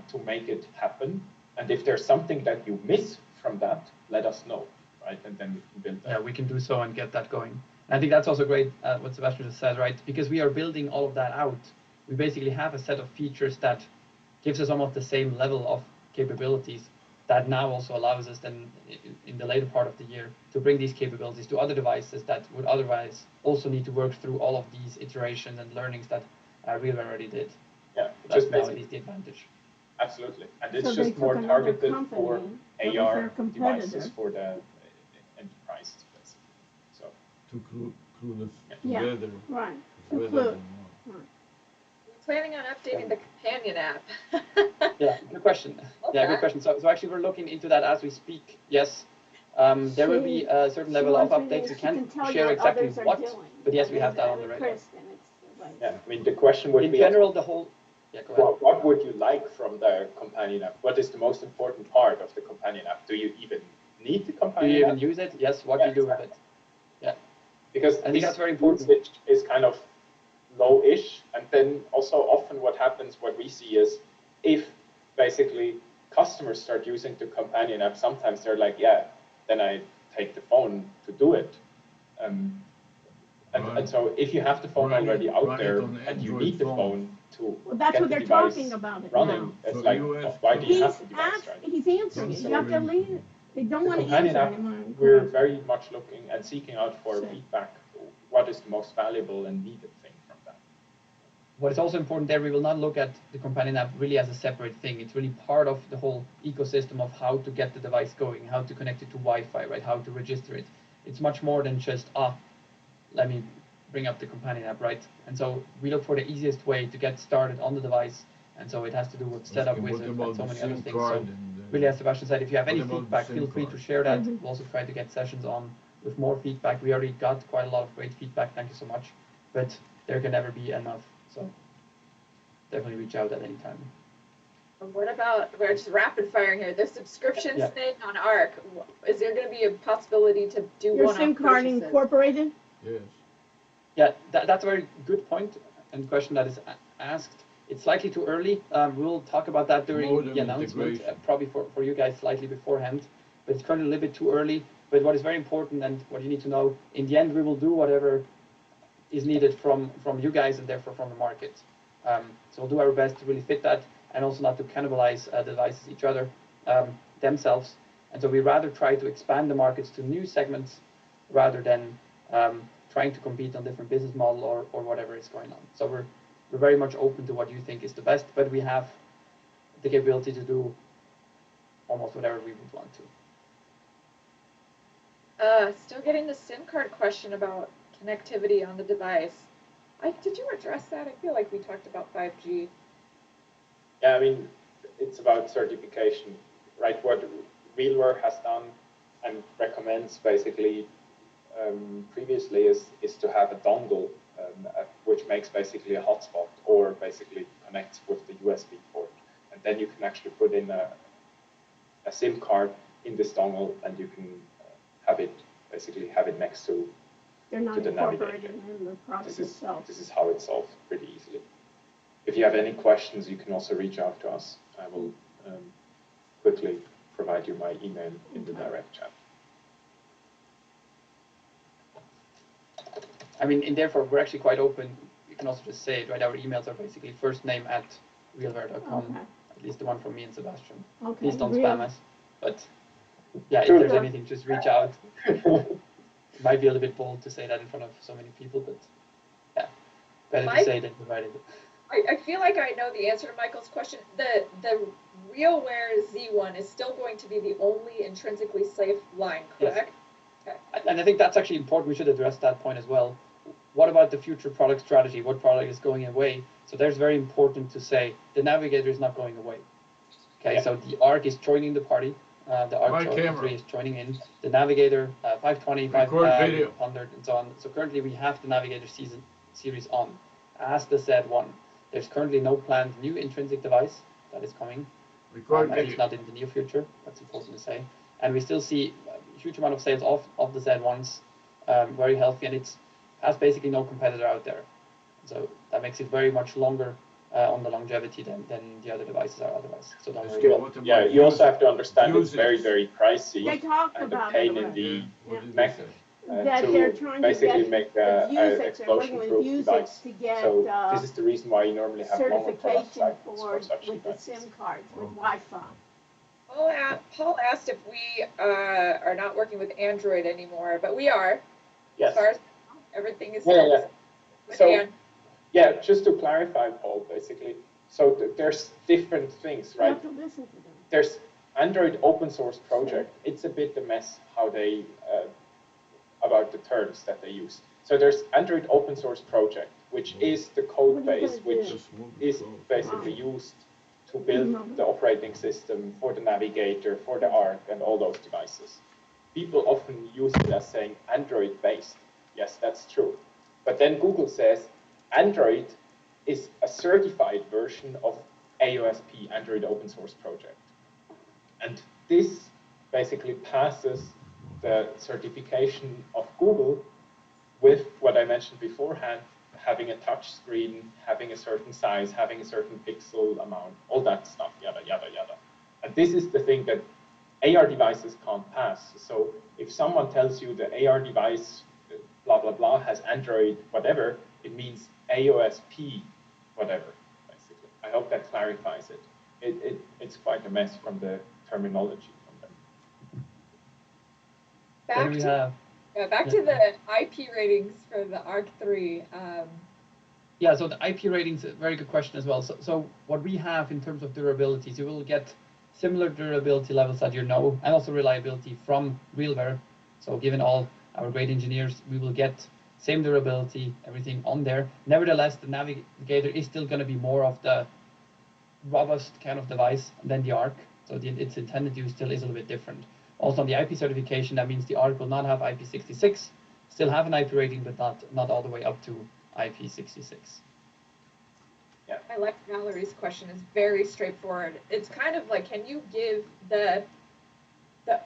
to make it happen. And if there's something that you miss from that, let us know, right? And then we can build that. Yeah, we can do so and get that going. And I think that's also great, what Sebastian just said, right? Because we are building all of that out. We basically have a set of features that gives us almost the same level of capabilities that now also allows us then in the later part of the year to bring these capabilities to other devices that would otherwise also need to work through all of these iterations and learnings that RealWare already did. Yeah, so that's now the advantage. Absolutely, and it's just more targeted for AR devices for the enterprise, basically. So to glue this together. Right. To glue. We planning on updating the companion app? Yeah, good question. Yeah, good question. So actually, we're looking into that as we speak. Yes, there will be a certain level of updates. We can't share exactly what, but yes, we have that on the radar. Yeah, I mean, the question would In be general, the whole. Yeah, go ahead. what would you like from the companion app? What is the most important part of the companion app? Do you even need the Do companion you app? even use it? Yes. What do you do with it? Yeah. Because I think that's very important. Usage is kind of low-ish, and then also often what happens, what we see is, if basically customers start using the companion app, sometimes they're like, yeah, then I take the phone to do it. And so if you have the phone already out there and you need the phone to that's get what the they're device talking about it running, now. it's like, why do you have the device running? He's answering it. You have to leave. They don't want to Companion answer app, anymore. we're very much looking and seeking out for Sure. feedback. What is the most valuable and needed thing from that? What is also important there, we will not look at the companion app really as a separate thing. It's really part of the whole ecosystem of how to get the device going, how to connect it to Wi-Fi, right? How to register it. It's much more than just, let me bring up the companion app, right? And so we look for the easiest way to get started on the device. And so it has to do with setup wizard and so many other things. So really, as Sebastian said, if you have any feedback, feel free to share that. We'll also try to get sessions on with more feedback. We already got quite a lot of great feedback. Thank you so much. But there can never be enough. So definitely reach out at any time. What about, we're just rapid firing here, the subscription thing on ARC, is there going to be a possibility to do Your one-off SIM card purchases? incorporated? Yes. Yeah, that's a very good point and question that is asked. It's slightly too early. We'll talk about that during Modem the announcement, integration. probably for you guys slightly beforehand. But it's currently a little bit too early. But what is very important and what you need to know, in the end, we will do whatever is needed from you guys and therefore from the market. So we'll do our best to really fit that and also not to cannibalize the devices each other themselves. And so we rather try to expand the markets to new segments rather than trying to compete on different business model or whatever is going on. So we're very much open to what you think is the best, but we have the capability to do almost whatever we would want to. Still getting the SIM card question about connectivity on the device. Did you address that? I feel like we talked about 5G. Yeah, I mean, it's about certification, right? What RealWare has done and recommends basically previously is to have a dongle, which makes basically a hotspot or basically connects with the USB port. And then you can actually put in a SIM card in this dongle and you can have it next to They're not the incorporated navigator. in the product itself. This is how it's solved pretty easily. If you have any questions, you can also reach out to us. I will quickly provide you my email in the direct chat. I mean, and therefore, we're actually quite open. You can also just say it, right? Our emails are basically firstname@realware.com, Okay. at least the one from me and Sebastian. Okay. Please don't Real- spam us. But yeah, if there's anything, just reach out. It might be a little bit bold to say that in front of so many people, but yeah, better to say than provide it. I feel like I know the answer to Michael's question. The RealWare Z1 is still going to be the only intrinsically safe line, correct? Yes. Okay. And I think that's actually important. We should address that point as well. What about the future product strategy? What product is going away? So there's very important to say the Navigator is not going away. Okay, yeah. So the ARC is joining the party. The ARC 3 is joining in. The Navigator 520, 500, and so on. So currently we have the Navigator series on as the Z1. There's currently no planned new intrinsic device that is coming. At least not in the near future. That's important to say. And we still see a huge amount of sales of the Z1s, very healthy, and it has basically no competitor out there. So that makes it very much longer on the longevity than the other devices are otherwise. So don't worry. Yeah, you also have to understand it's very, very pricey. They talked and about the pain it in the neck. That they're trying basically to make an explosion-proof device. So this is the reason why you normally have longer product cycles for such with devices. the SIM cards, with Wi-Fi. Paul asked if we are not working with Android anymore, but we are. Yes. As far as everything is So, yeah, just to clarify, Paul, basically, so there's different things, right? You have to listen to them. There's Android open source project. It's a bit a mess how they, about the terms that they use. So there's Android open source project. which is the code What are you base, gonna which do? is basically used to build the operating system for the navigator, for the ARC, and all those devices. People often use it as saying Android-based. Yes, that's true. But then Google says Android is a certified version of AOSP, Android Open Source Project. And this basically passes the certification of Google with what I mentioned beforehand, having a touch screen, having a certain size, having a certain pixel amount, all that stuff, yada, yada, yada. And this is the thing that AR devices can't pass. So if someone tells you the AR device, blah, blah, blah, has Android, whatever, it means AOSP, whatever, basically. I hope that clarifies it. It's quite a mess from the terminology. Back to the IP ratings for the ARC3. Yeah, so the IP ratings, a very good question as well. So what we have in terms of durabilities, you will get similar durability levels that you know, and also reliability from RealWare. So given all our great engineers, we will get same durability, everything on there. Nevertheless, the navigator is still going to be more of the robust kind of device than the ARC. So its intended use still is a little bit different. Also on the IP certification, that means the ARC will not have IP66, still have an IP rating, but not all the way up to IP66. Yeah. I like Valerie's question. It's very straightforward. It's kind of like, can you give the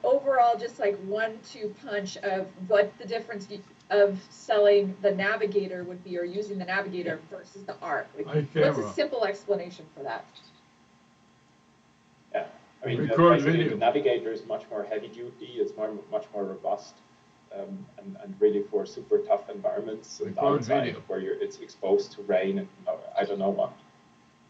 overall just like 1-2 punch of what the difference of selling the navigator would be, or using the navigator versus the ARC? Like, what's a simple explanation for that? Yeah, I mean, the navigator is much more heavy duty. It's much more robust, and really for super tough environments and outside where it's exposed to rain and I don't know what.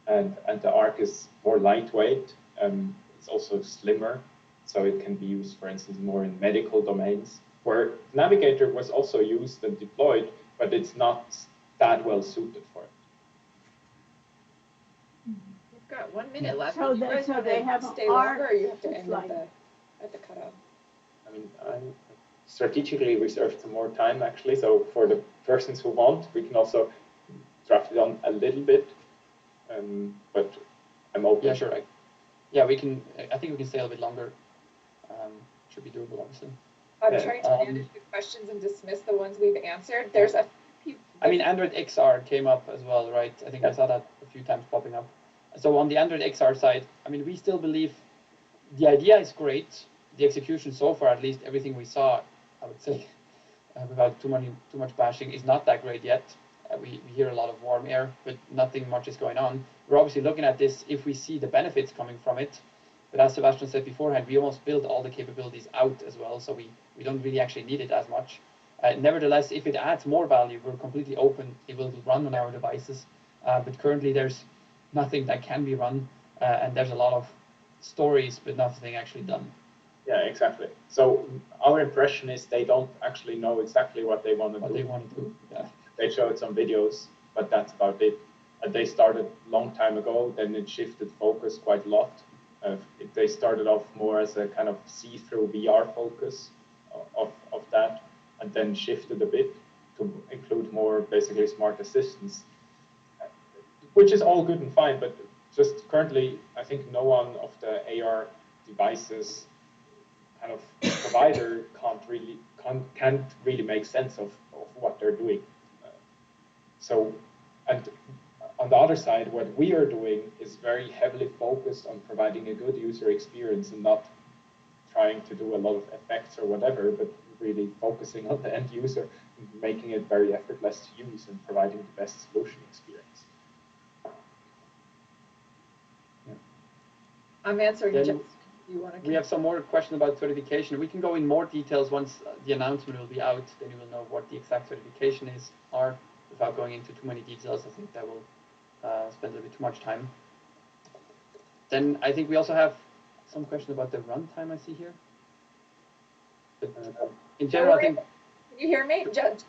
And the ARC is more lightweight. It's also slimmer, so it can be used, for instance, more in medical domains, where Navigator was also used and deployed, but it's not that well suited for it. We've got 1 minute left. So they have stay an longer, ARC, or you have to it's end like, at the cutoff? I mean, I strategically reserved some more time, actually, so for the persons who want, we can also draft it on a little bit, but I'm open. Yeah, sure. Yeah, we can. I think we can stay a little bit longer. Should be doable, obviously. I'm trying to manage the questions and dismiss the ones we've answered. There's a few. I mean, Android XR came up as well, right? I think I saw that a few times popping up. So on the Android XR side, I mean, we still believe the idea is great. The execution so far, at least everything we saw, I would say, without too much bashing, is not that great yet. We hear a lot of warm air, but nothing much is going on. We're obviously looking at this if we see the benefits coming from it. But as Sebastian said beforehand, we almost built all the capabilities out as well, so we don't really actually need it as much. Nevertheless, if it adds more value, we're completely open. It will run on our devices. But currently, there's nothing that can be run, and there's a lot of stories, but nothing actually done. Yeah, exactly. So our impression is they don't actually know exactly what they want to do. What they want to do, yeah. They showed some videos, but that's about it. And they started a long time ago, then it shifted focus quite a lot. They started off more as a kind of see-through VR focus of that, and then shifted a bit to include more basically smart assistants, which is all good and fine, but just currently, I think no one of the AR devices kind of provider can't really make sense of what they're doing. So, and on the other side, what we are doing is very heavily focused on providing a good user experience and not trying to do a lot of effects or whatever, but really focusing on the end user and making it very effortless to use and providing the best solution experience. Yeah. I'm answering. We have some more questions about certification. We can go in more details once the announcement will be out. Then you will know what the exact certification are. Without going into too many details, I think that will spend a little bit too much time. Then I think we also have some question about the runtime I see here. But, in general, I think... Can you hear me?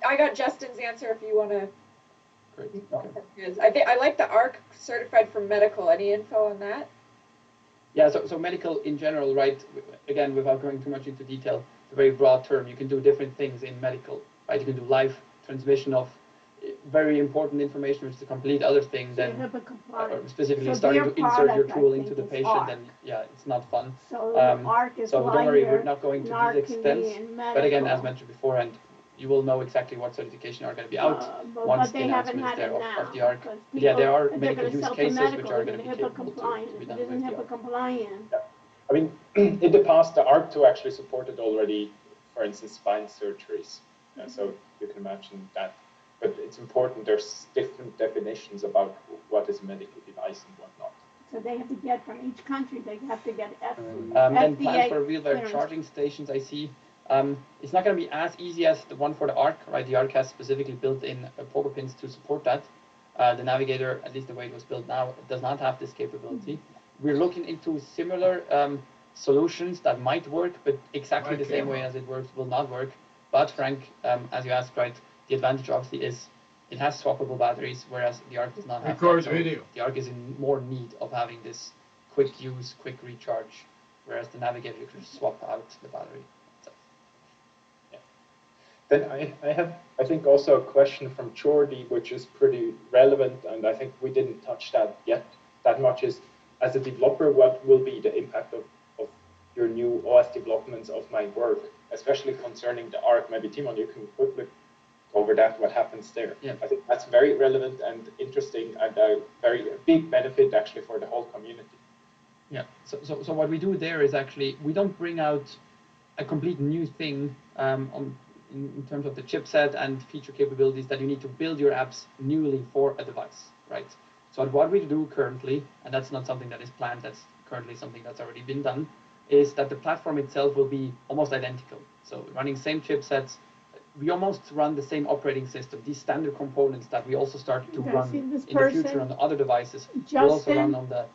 I got Justin's answer if you want to... Great. Okay. I like the ARC certified for medical. Any info on that? Yeah, so medical in general, right? Again, without going too much into detail, it's a very broad term. You can do different things in medical, right? You can do live transmission of very important information, which is a complete other thing So than HIPAA compliant. specifically So starting their to insert your product, tool I into the think, is patient, ARC. then yeah, it's not fun. So ARC is So lighter, don't worry, we're not going to these narcan extents. and But again, as medical. mentioned beforehand, you will know exactly what certification are going to be out once But the they haven't announcement is had there it now. of the ARC. Because Yeah, there are if they're medical gonna use sell to cases which medical, are they're going to be HIPAA capable compliant. to be If done it isn't with the HIPAA ARC. compliant, I mean, in the past, the ARC2 actually supported already, for instance, spine surgeries. So you can imagine that. But it's important, there's different definitions about what is a medical device and what not. so they have to get from each country, they have to get Then plans for FDA wheelchair clearance. charging stations, I see. It's not going to be as easy as the one for the ARC, right? The ARC has specifically built-in poker pins to support that. The Navigator, at least the way it was built now, does not have this capability. We're looking into similar solutions that might work, but exactly the same way as it works will not work. But Frank, as you asked, right, the advantage obviously is it has swappable batteries, whereas the ARC does not have that. So the ARC is in more need of having this quick use, quick recharge, whereas the Navigator you can just swap out the battery. Yeah. Then I have, I think, also a question from Jordi, which is pretty relevant, and I think we didn't touch that yet that much, is as a developer, what will be the impact of your new OS developments of my work, especially concerning the ARC? Maybe Timon, you can quickly go over that, what happens there. Yeah. I think that's very relevant and interesting, and a very big benefit actually for the whole community. Yeah, so what we do there is actually, we don't bring out a complete new thing in terms of the chipset and feature capabilities that you need to build your apps newly for a device, right? So what we do currently, and that's not something that is planned, that's currently something that's already been done, is that the platform itself will be almost identical. So running same chipsets, we almost run the same operating system. These standard components that we also started to run in the future on the other devices will also run on the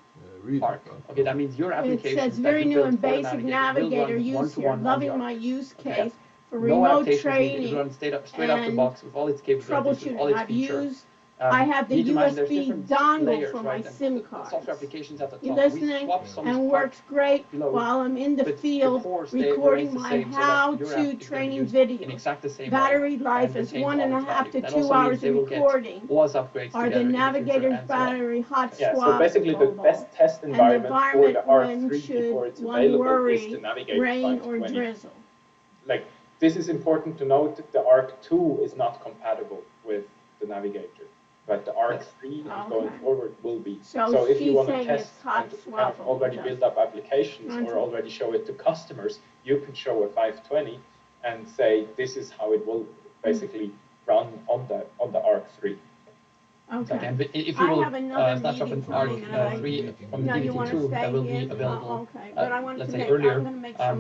ARC. Okay, that means your application. It says very new and basic Navigator use here. Loving my use case for remote training. It runs straight out the box with all its capabilities, with all troubleshooting. its I've features. used. I have the USB dongle for my SIM card. Software applications at the top. You're listening and works great while I'm in the field recording my how-to training video. Battery life is 1.5 to 2 hours in recording. Are the Navigator's battery hot swap? So basically the best test environment for the ARC3 before it's available is the Navigator rain 520. or drizzle. Like, this is important to note that the ARC2 is not compatible with the Navigator. But the ARC3 going forward will be. So if you want to test and kind of already build up applications or already show it to customers, you can show a 520 and say this is how it will basically run on the ARC3. Okay. And if you will I have another start up an ARC3 from the DVT2 that will be available, let's say earlier,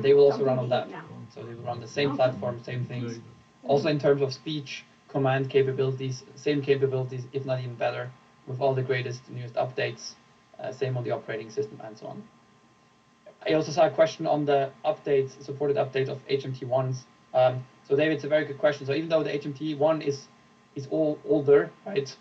they will also run on that. So they will run the same platform, same things. Also in terms of speech, command capabilities, same capabilities, if not even better, with all the greatest, newest updates, same on the operating system and so on. I also saw a question on the updates, supported update of HMT1s. So David, it's a very good question. So even though the HMT1 is older, right?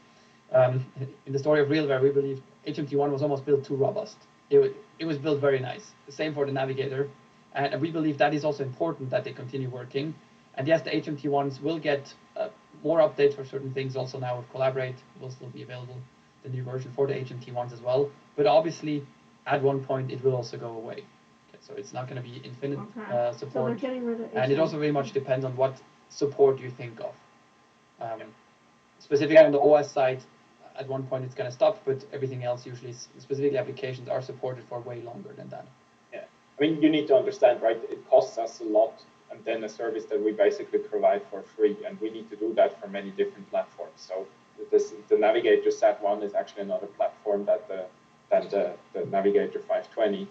In the story of RealWare, we believe HMT1 was almost built too robust. It was built very nice. The same for the Navigator. And we believe that is also important that they continue working. And yes, the HMT1s will get more updates for certain things. Also now with Collaborate will still be available, the new version for the HMT1s as well. But obviously, at one point, it will also go away. Okay, so it's not going to be infinite support. So and it also very much depends on what support you think of. Specifically on the OS side, at one point it's going to stop, but everything else usually, specifically applications, are supported for way longer than that. Yeah, I mean, you need to understand, right? It costs us a lot, and then a service that we basically provide for free, and we need to do that for many different platforms. So the Navigator SAT1 is actually another platform than the Navigator 520,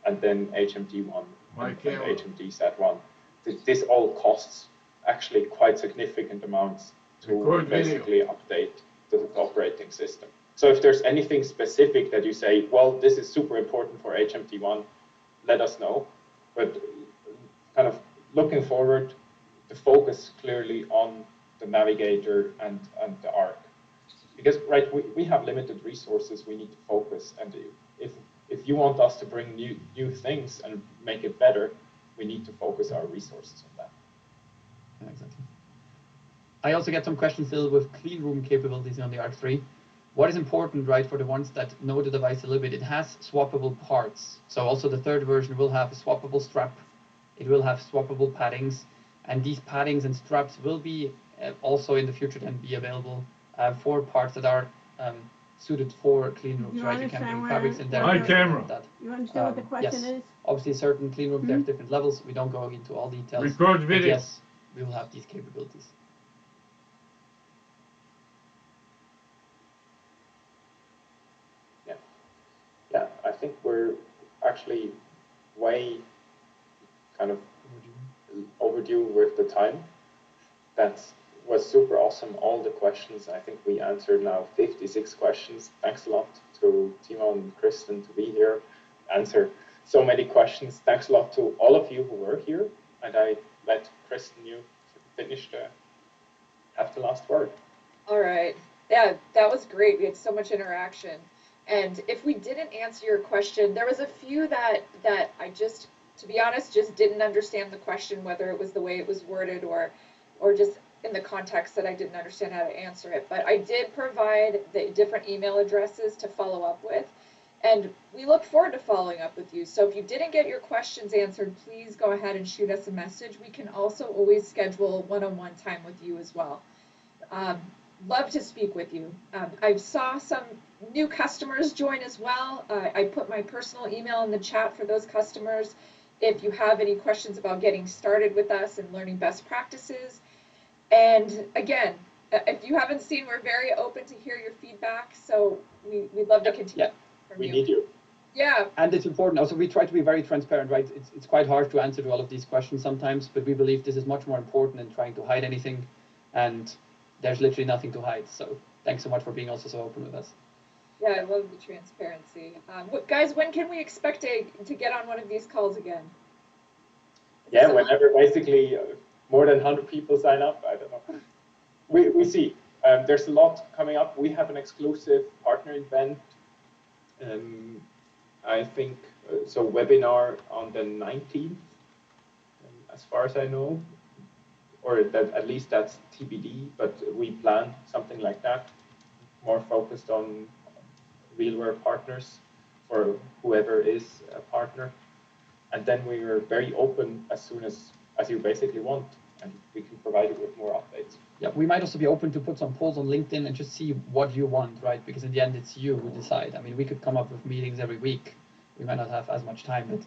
and then HMT1 and HMT SAT1. This all costs actually quite significant amounts to basically update the operating system. So if there's anything specific that you say, well, this is super important for HMT1, let us know. But kind of looking forward, the focus clearly on the Navigator and the ARC. Because, right, we have limited resources, we need to focus. And if you want us to bring new things and make it better, we need to focus our resources on that. Yeah, exactly. I also get some questions still with clean room capabilities on the Arc 3. What is important, right, for the ones that know the device a little bit, it has swappable parts. So also the third version will have a swappable strap. It will have swappable paddings. And these paddings and straps will be also in the future then be available for parts that are suited for clean rooms, right? You can bring fabrics in there. My camera. You understand what the question yes. is? Obviously, certain clean rooms, they have different levels. We don't go into all details. Record video. Yes, we will have these capabilities. Yeah, I think we're actually way kind of overdue with the time. That was super awesome. All the questions, I think we answered now 56 questions. Thanks a lot to Timo and Kristen to be here, answer so many questions. Thanks a lot to all of you who were here. And I let Kristen, you finish have the last word. All right. Yeah, that was great. We had so much interaction. And if we didn't answer your question, there was a few that I just, to be honest, just didn't understand the question, whether it was the way it was worded or just in the context that I didn't understand how to answer it. But I did provide the different email addresses to follow up with. And we look forward to following up with you. So if you didn't get your questions answered, please go ahead and shoot us a message. We can also always schedule one-on-one time with you as well. Love to speak with you. I saw some new customers join as well. I put my personal email in the chat for those customers. If you have any questions about getting started with us and learning best practices. And again, if you haven't seen, we're very open to hear your feedback. So we'd love to continue. Yeah, we need you. Yeah. And it's important. Also, we try to be very transparent, right? It's quite hard to answer to all of these questions sometimes, but we believe this is much more important than trying to hide anything. And there's literally nothing to hide. So thanks so much for being also so open with us. Yeah, I love the transparency. Guys, when can we expect to get on one of these calls again? Yeah, whenever basically more than 100 people sign up, I don't know. We see. There's a lot coming up. We have an exclusive partner event. I think, so webinar on the 19th, as far as I know. Or that at least that's TBD, but we plan something like that, more focused on RealWare partners for whoever is a partner. And then we are very open as soon as you basically want, and we can provide you with more updates. Yeah, we might also be open to put some polls on LinkedIn and just see what you want, right? Because in the end, it's you who decide. I mean, we could come up with meetings every week. We might not have as much time, but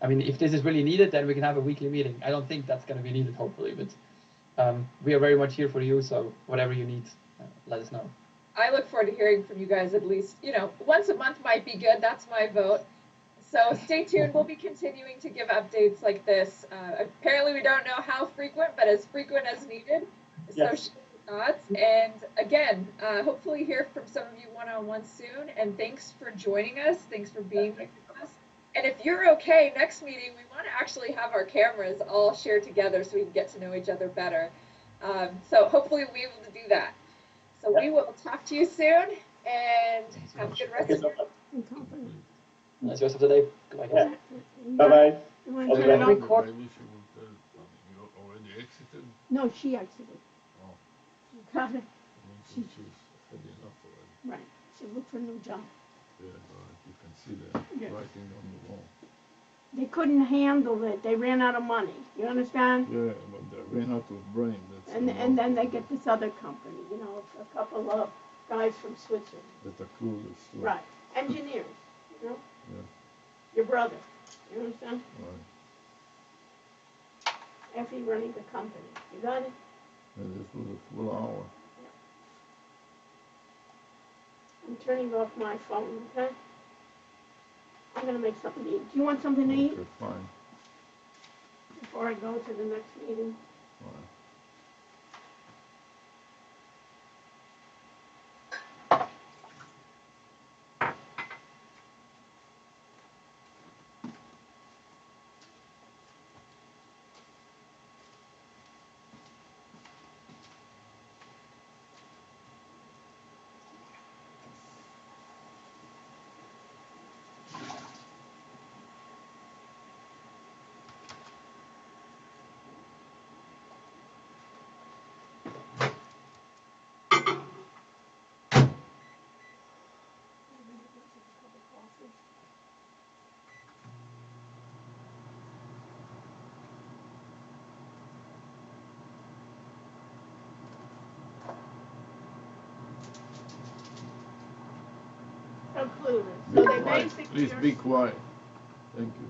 I mean, if this is really needed, then we can have a weekly meeting. I don't think that's going to be needed, hopefully, but we are very much here for you, so whatever you need, let us know. I look forward to hearing from you guys at least, once a month might be good. That's my vote. So stay tuned. We'll be continuing to give updates like this. Apparently, we don't know how frequent, but as frequent as needed. Yes. So share thoughts. And again, hopefully hear from some of you one-on-one soon. And thanks for joining us. Thanks for being here with us. And if you're okay, next meeting, we want to actually have our cameras all shared together so we can get to know each other better. So hopefully we'll be able to do that. So we will talk to you soon, and have a good rest of your day. Nice rest of the day. Goodbye. Yeah. Bye-bye. You want to turn it off? Maybe she will tell you already exited. No, she exited. Oh, She got it. she's had enough already. Right. She looked for a new job. Yeah, right. You can see that writing on the wall. They couldn't handle it. They ran out of money. You understand? Yeah, but they ran out of brain. That's And then they get this other company, a couple of guys from Switzerland. that are clueless. Right. Engineers, Yeah. Your brother. You understand? Right. After you're running the company. You got it? And this was a full hour. I'm turning off my phone, okay? I'm going to make something to eat. Do you want something to eat? Okay, fine. Before I go to the next meeting? Fine. So clueless. Be So they quiet. basically Please are be quiet. Thank you.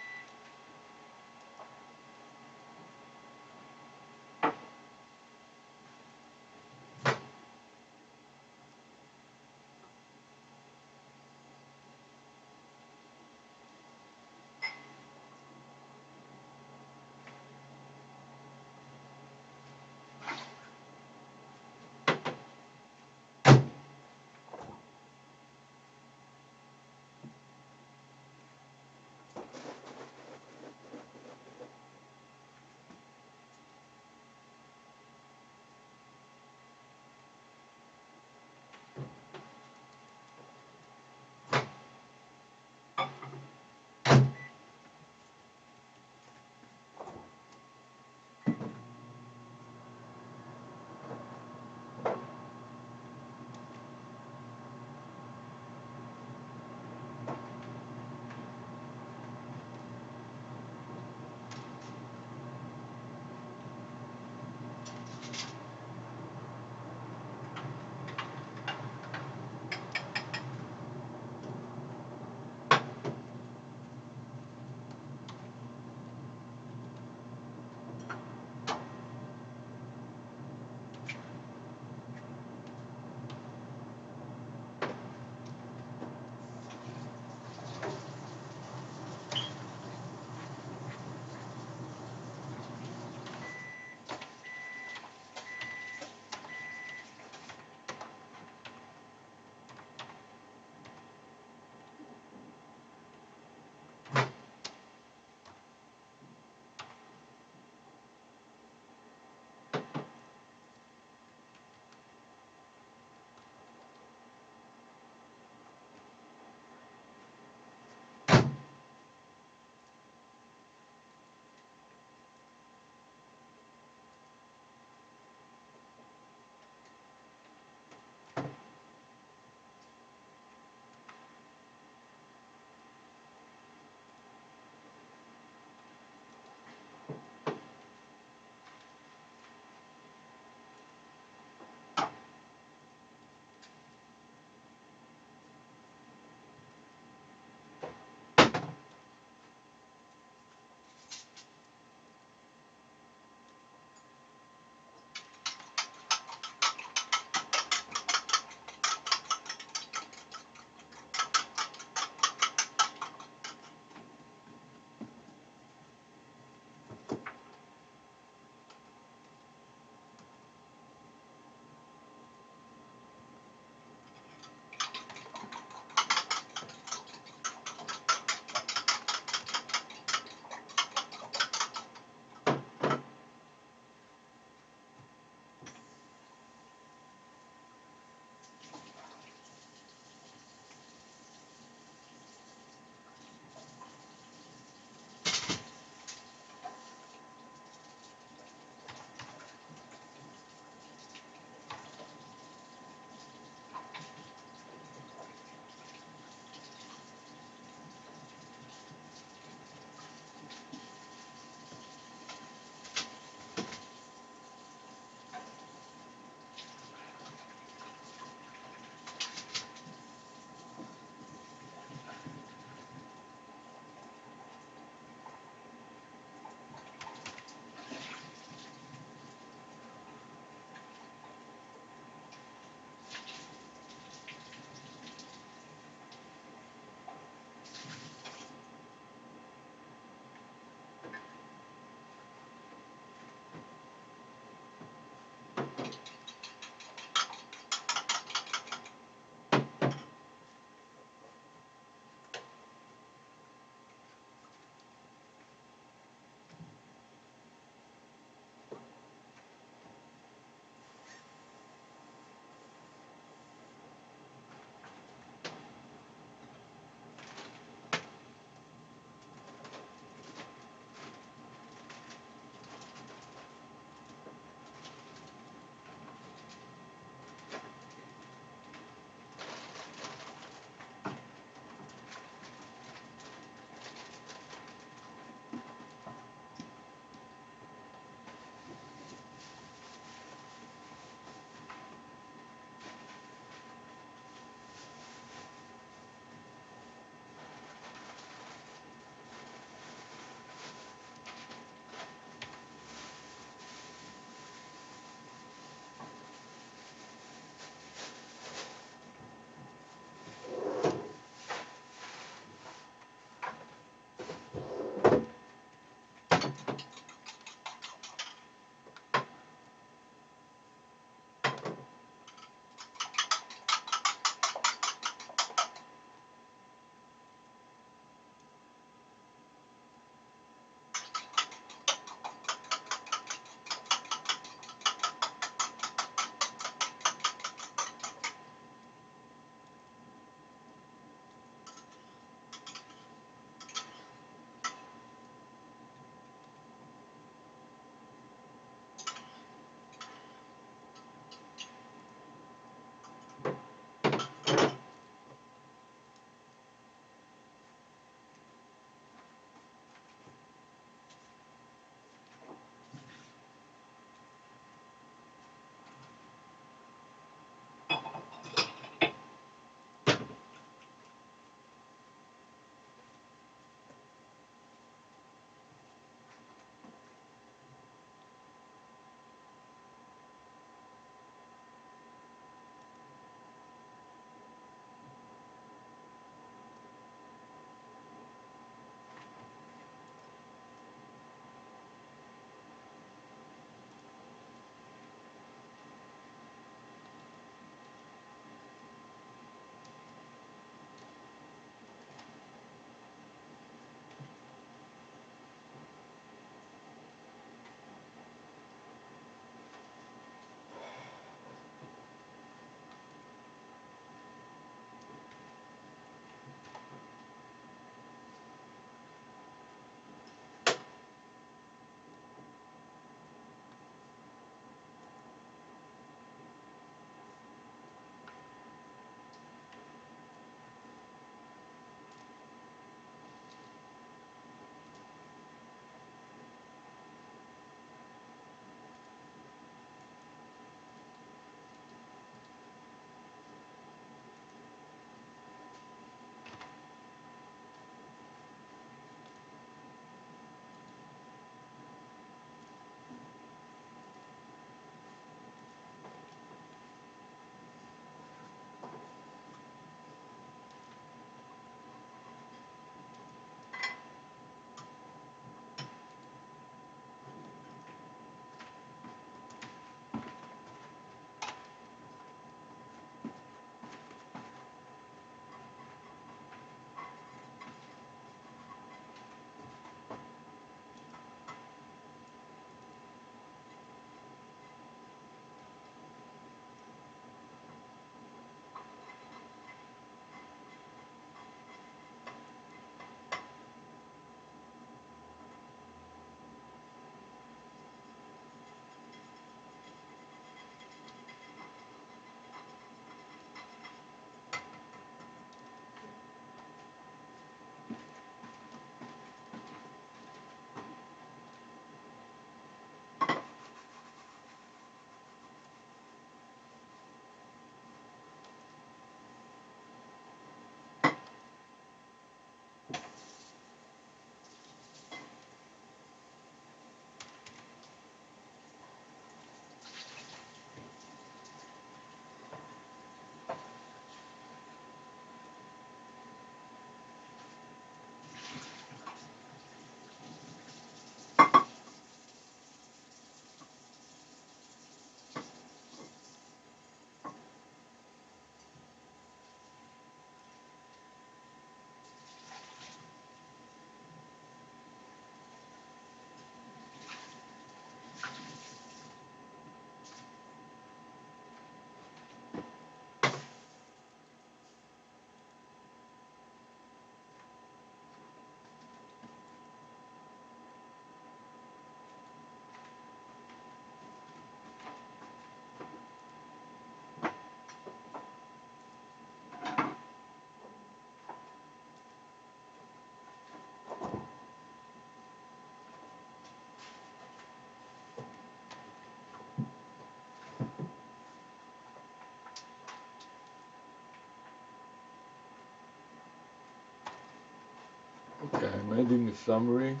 Okay, I'm adding a summary, and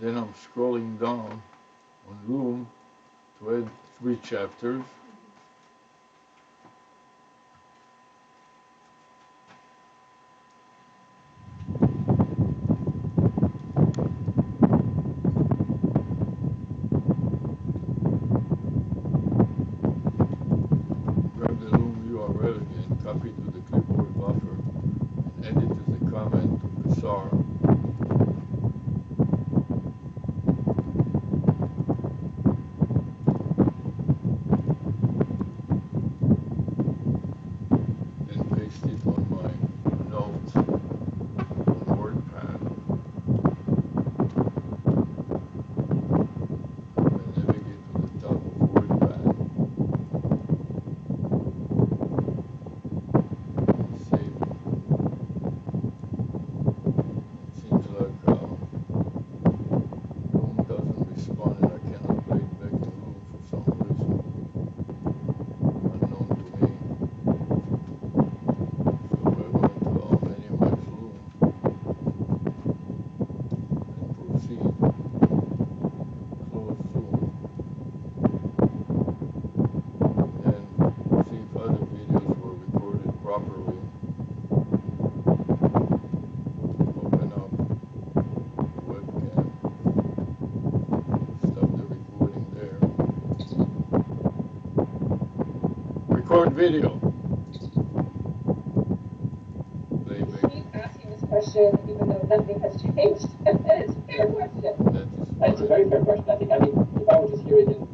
then I'm scrolling down on Loom to add 3 chapters. Grab the Loom URL again, copy to the clipboard buffer, and edit as a comment to Psar. Then paste it on my notes on WordPad. And navigate to the top of WordPad. Save it. It seems like Loom doesn't respond and I cannot play it back in Loom for some reason unknown to me. So we're going to minimize Loom and proceed. Close Zoom and see if other videos were recorded properly. Open up the webcam, stop the recording there. Record video. Playback. Keep asking this question even though nothing has changed. It's a fair question. That is It's a very fair question. I think, I mean, if I would just hear it in